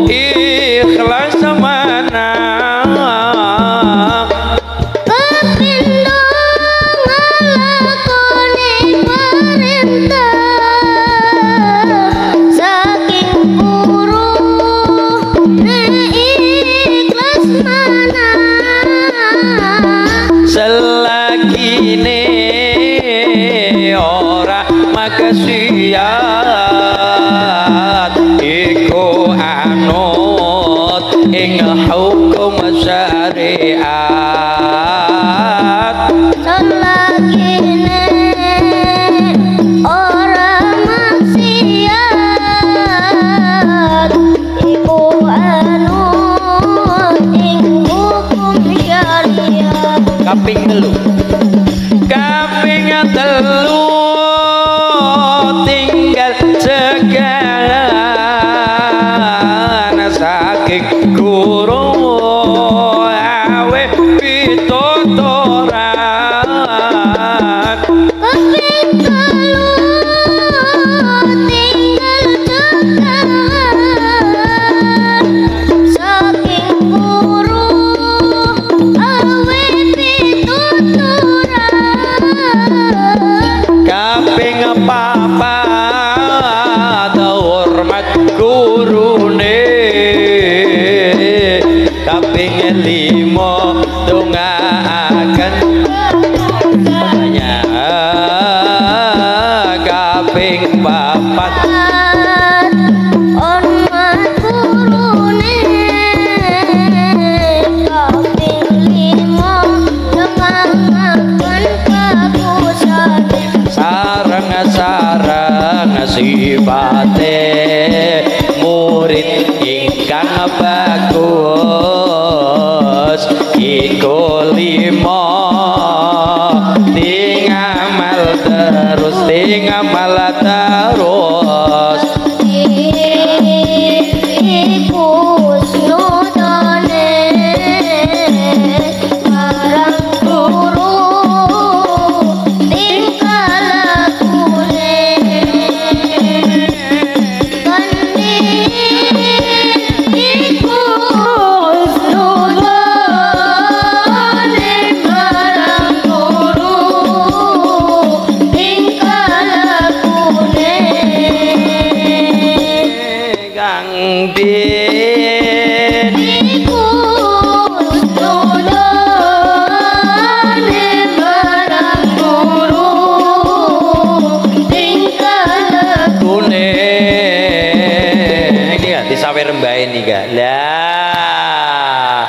ikhlas mana kepindo ngalakoni perintah saking guru ikhlas mana selagi ini ora maksiat iku anut ing hukum syariat selagi kaping telu tinggal segala saking guru awe pituturan kaping telu tinggal cegahan saking guru awe pituturan kaping papat hormat gurune kaping lima dongaaken kaping papat hormat gurune kaping lima ngengaken bagusane sareng sifate murid ingkang bagus iku lima tingamal terus kusnudane marang guru tingkah lakune gandhi kusnudane marang guru tingkah lakune kang din sawer mbae nika lah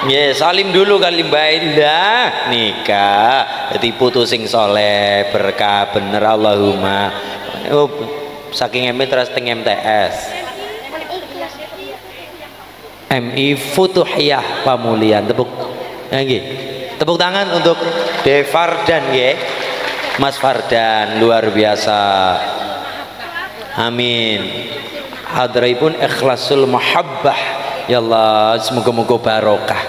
nggih salim dulu kali mbae lah nika dadi putu sing soleh berkah bener Allahumma oh, saking MI terus teng MTS MI Futuhiyah Pamulian tepuk nggih tepuk tangan untuk De Fardan nggih Mas Fardan luar biasa amin hadraipun ikhlasul mahabbah ya Allah semoga-moga barokah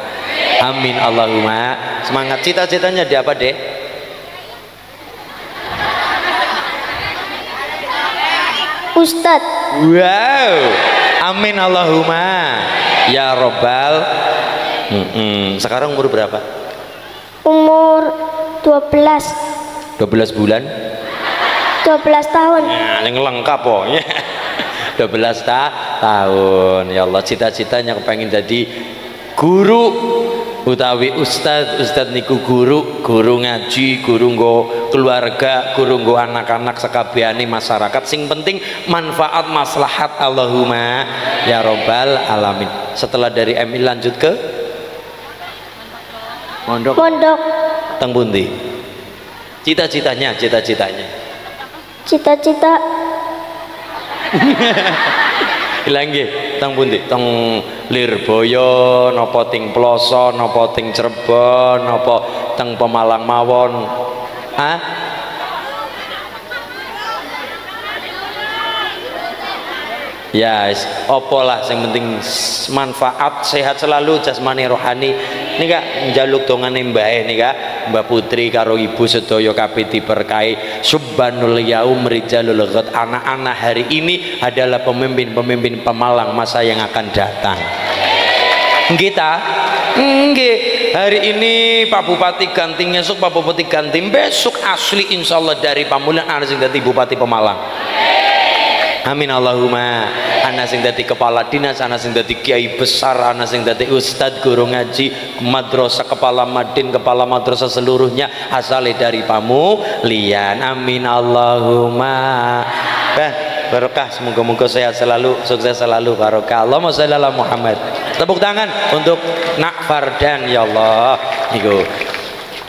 amin Allahumma semangat cita-citanya di apa deh Ustadz wow amin Allahumma ya robbal sekarang umur berapa umur 12 bulan 12 tahun nah, yang lengkap oh 12 tahun ya Allah cita-citanya kepengen jadi guru utawi ustad niku guru ngaji guru nggo keluarga guru nggo anak-anak sekabehane masyarakat sing penting manfaat maslahat Allahumma ya robbal alamin setelah dari MI lanjut ke mondok teng pundi cita-citanya Ilang nggih, teng pundi? Teng Lirboyo, napa ting Ploso, napa ting Cirebon, napa teng Pemalang mawon? Ah? Ya, opo lah sing penting manfaat sehat selalu jasmani rohani. Nika njaluk dongane mbae nika Mbak Putri karo ibu sedaya kabeh diberkahi subhanul yaum rijalul ghad anak-anak hari ini adalah pemimpin-pemimpin Pemalang masa yang akan datang. Kita nggih hari ini Pak Bupati ganti esuk Pak Bupati ganti besok asli insyaallah dari Pamulian ana sing dadi Bupati Pemalang. Amin Allahumma. Ana sing dadi kepala dinas, ana sing dadi kiai besar, ana sing dadi ustad guru ngaji, madrasah kepala madin, kepala madrasah seluruhnya asale dari Pamulian. Amin Allahumma. Barokah, semoga-moga sehat selalu, sukses selalu, barokah. Allahumma sholli ala Muhammad. Tepuk tangan untuk Nak Fardan ya Allah.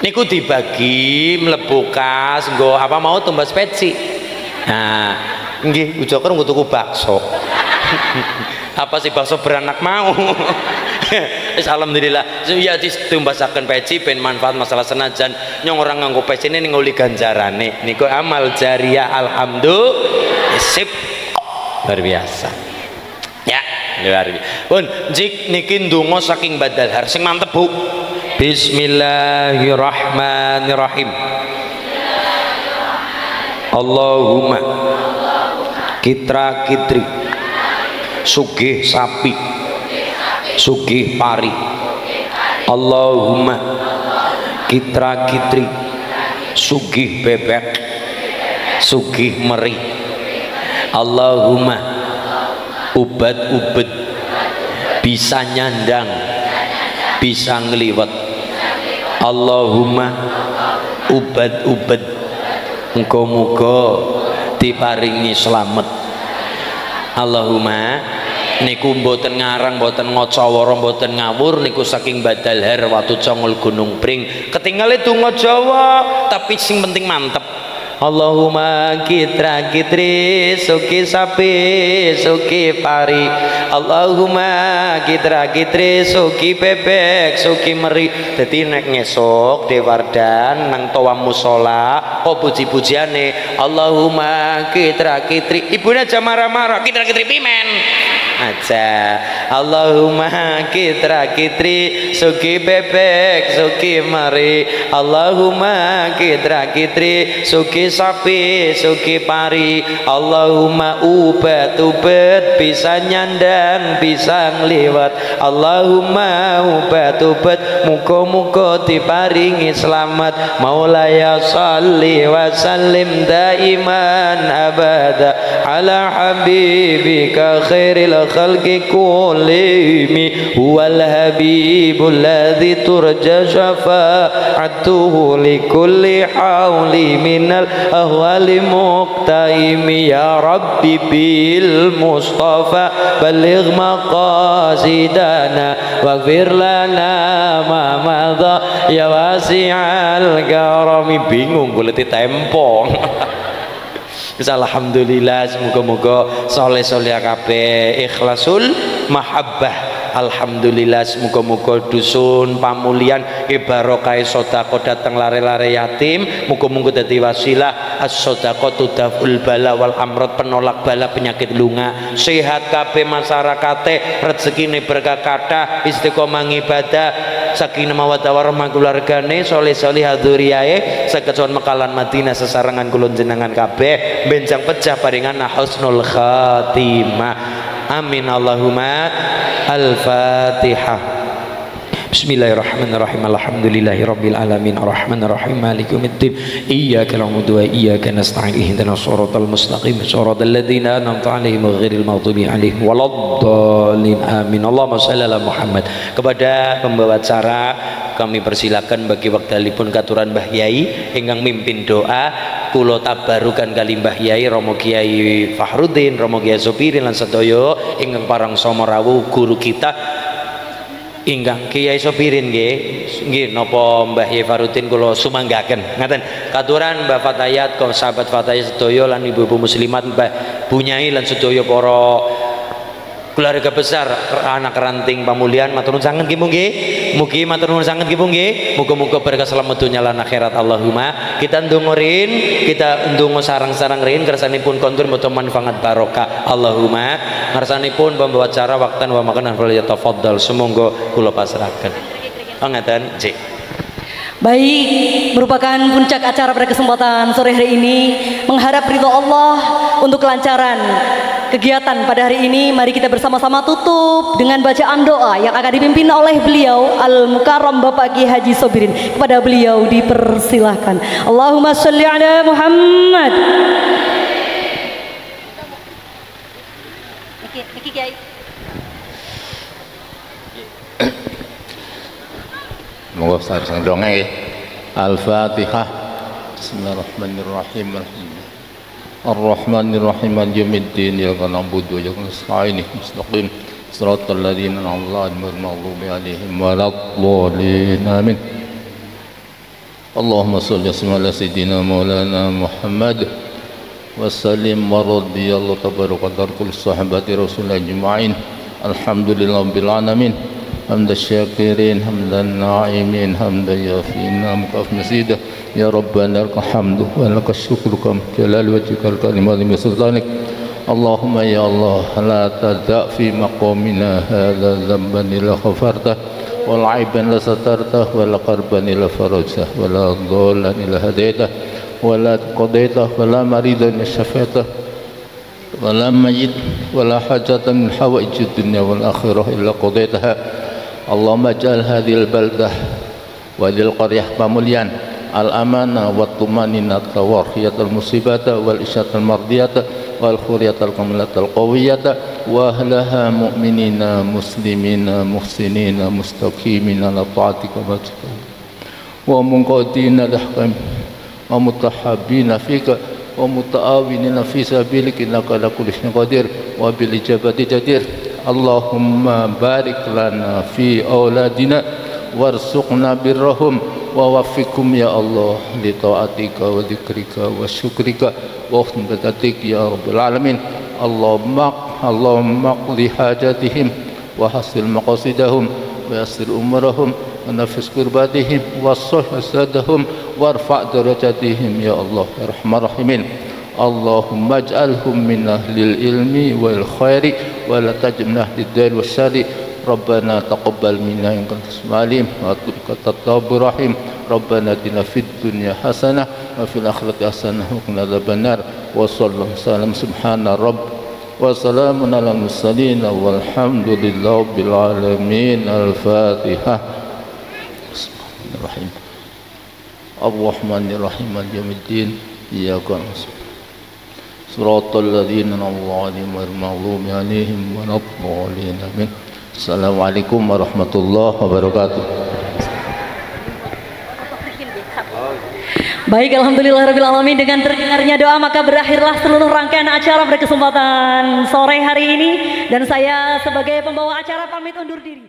Niku dibagi mlebu kas nggo apa mau tumbas peci. Nah, nggih ujo kereng tuku bakso. Apa sih bakso beranak mau? Alhamdulillah ya ditumbasaken peci ben manfaat masalah senajan nyong orang nganggo peci ini nguli ganjarane niku amal jariah alhamdulillah sip luar biasa ya luar biasa pun jik niki ndonga saking badal har sing mantep Bu. Bismillahirrahmanirrahim. Allahumma kitra kitri sugih sapi sugih pari. Allahumma kitra kitri sugih bebek sugih meri. Allahumma ubat-ubet bisa nyandang bisa ngliwet. Allahumma ubat-ubet muga-muga diparingi slamet. Allahumma niku mboten ngarang mboten ngocawara mboten ngawur niku saking badal har watu congol gunung pring ketinggalan donga Jawa tapi sing penting mantep. Allahumma kitra kitri suki sapi suki pari. Allahumma kitra kitri suki bebek suki meri. Dadi nek ngesuk dewardan nang towa musala kok puji-pujiane Allahumma kitra kitri ibune aja marah-marah kitra kitri pimen aja. Allahumma kitra kitri suki bebek suki meri. Allahumma kitra kitri suki sapi suki pari. Allahumma ubat-ubat bisa nyandang bisa ngliwat. Allahumma ubat-ubat muga-muga diparingi selamat. Maulaya shalli wa sallim daiman abada ala habibika khairil khalqi kullihim huwal habibul ladzi turja syafa'atuhu likulli hauli minal ahwali muqtaimi. Ya Rabbi bil Mustafa baligh maqasidana waghfir lana ma madha ya wasi'al karami. Bingung golek tempo. Alhamdulillah semoga-moga soleh-soleh kabeh ikhlasul mahabbah. Alhamdulillah semoga-moga dusun pamulian barokah sedekah datang lare-lare yatim muga-muga dadi wasilah as-sedekah tudaful bala wal amrad penolak bala penyakit lunga sehat kabeh masyarakate rezekine berkah kathah istiqomah ibadah sakinah mawaddah warahmah keluargane soleh-soleh dzuriyae sakecuan mekalan Madinah sesarengan kula jenengan kabeh benjang pecah paringan husnul khatimah. Amin Allahumma. Al-Fatihah. Bismillahirrahmanirrahim. Alhamdulillahi rabbil alamin arrahmanir rahim maliki yaumiddin iyyaka na'budu wa iyyaka nasta'in ihdinas siratal mustaqim siratal ladzina an'amta 'alaihim ghairil maghdubi 'alaihim waladdallin amin. Allahumma shalli ala Muhammad. Kepada pembawa acara kami persilakan bagi wektalipun katuran Mbah Yai ingkang mimpin doa kula tabarukan kali Mbah Yai Romo Kiai Fahrudin Romo Kiai Sopirin lan sedaya ingkang parang somorawuh guru kita ingkang Kiai Sopirin nggih napa Mbah Yai Fahrudin kula sumanggaken ngaten katuran Mbah Fatayat kaum sahabat Fatayat sedaya lan ibu-ibu muslimat Mbah Bunyai lan sedaya para keluarga besar anak ranting pamulian matur nuwun sanget nggih nggih mugi matur nuwun sanget nggih nggih muga-muga berkah selamat dunya lan akhirat. Allahumma kita ndongorin kita ndonga sarang-sarang rin kersanipun kondur mutu manfaat barokah. Allahumma ngarsanipun pembawa acara waktan wa makanan fal yatafaddal sumangga kula pasrahaken ngaten nggih. Baik, merupakan puncak acara pada kesempatan sore hari ini. Mengharap ridho Allah untuk kelancaran kegiatan pada hari ini. Mari kita bersama-sama tutup dengan bacaan doa yang akan dipimpin oleh beliau Al-Mukarram Bapak Kiai Haji Sobirin. Kepada beliau dipersilahkan. Allahumma sholli ala Muhammad. Oke, Kiai. Monggo sareng dongeng. Al-Fatihah. Bismillahirrahmanirrahim. Ar-Rahmanirrahim. Maliki yaumiddin. Iyyaka na'budu wa iyyaka nasta'in. Mustaqim. Shiratal ladzina an'amta 'alaihim ghairil maghdubi 'alaihim waladdallin. Amin. Allahumma shalli ala sayyidina maulana Muhammad wa sallim wa radiyallahu tabaraka wa ta'ala kulli sahabati rasulillah ajma'in. Alhamdulillahirabbil alamin. حمد الشاكرين حمد الناعمين حمدا يوفي نعمك مزيدا يا ربنا لك الحمد ولك الشكر كم جلال وجهك الكريم وعظيم سلطانك اللهم يا الله لا تدع في مقامنا هذا ذنبا إلا غفرته ولا عيبا إلا سترته ولا قربا إلا فرجته ولا ضالا إلا هديته ولا قضيته ولا مريضا إلا شفيته ولا ميت ولا حاجة من حوائج الدنيا والآخرة إلا قضيتها اللهم اجعل هذه البلدة وهذه القرية بمليان الأمانة والطمأنينة والرخية المصيبة والإشارة المرضية والخورية الكاملة القوية وأهلها مؤمنين مسلمين محسنين مستقيمين على طاعتك ومنقادين لحكم ومتحابين فيك ومتعاونين في سبيلك إنك على كل شيء قدير وبالإجابة جدير اللهم بارك لنا في أولادنا وارزقنا برهم ووفقهم يا الله لطاعتك وذكرك وشكرك وحسن عبادتك يا رب العالمين اللهم اقض حاجاتهم وحصل مقاصدهم ويسر أمورهم ونفس كرباتهم واصلح أسادهم وارفع درجاتهم يا الله يا رحمن الراحمين اللهم اجعلهم من أهل العلم والخير ولا تجعلنا أهل الدار والشر ربنا تقبل منا إنك أنت السميع العليم وأتوب التواب الرحيم ربنا آتنا في الدنيا حسنة وفي الآخرة حسنة وقنا عذاب النار وصلى الله وسلم سبحان رب وسلام على المرسلين والحمد لله رب العالمين الفاتحة بسم الله الرحمن الرحمن الرحيم مالك يوم الدين إياك نعبد صراط الذين أنعمت عليهم غير المغضوب عليهم ولا الضالين آمين. Assalamualaikum warahmatullahi wabarakatuh. Baik, alhamdulillahirrahmanirrahim. Dengan terdengarnya doa maka berakhirlah seluruh rangkaian acara pada kesempatan sore hari ini. Dan saya sebagai pembawa acara pamit undur diri.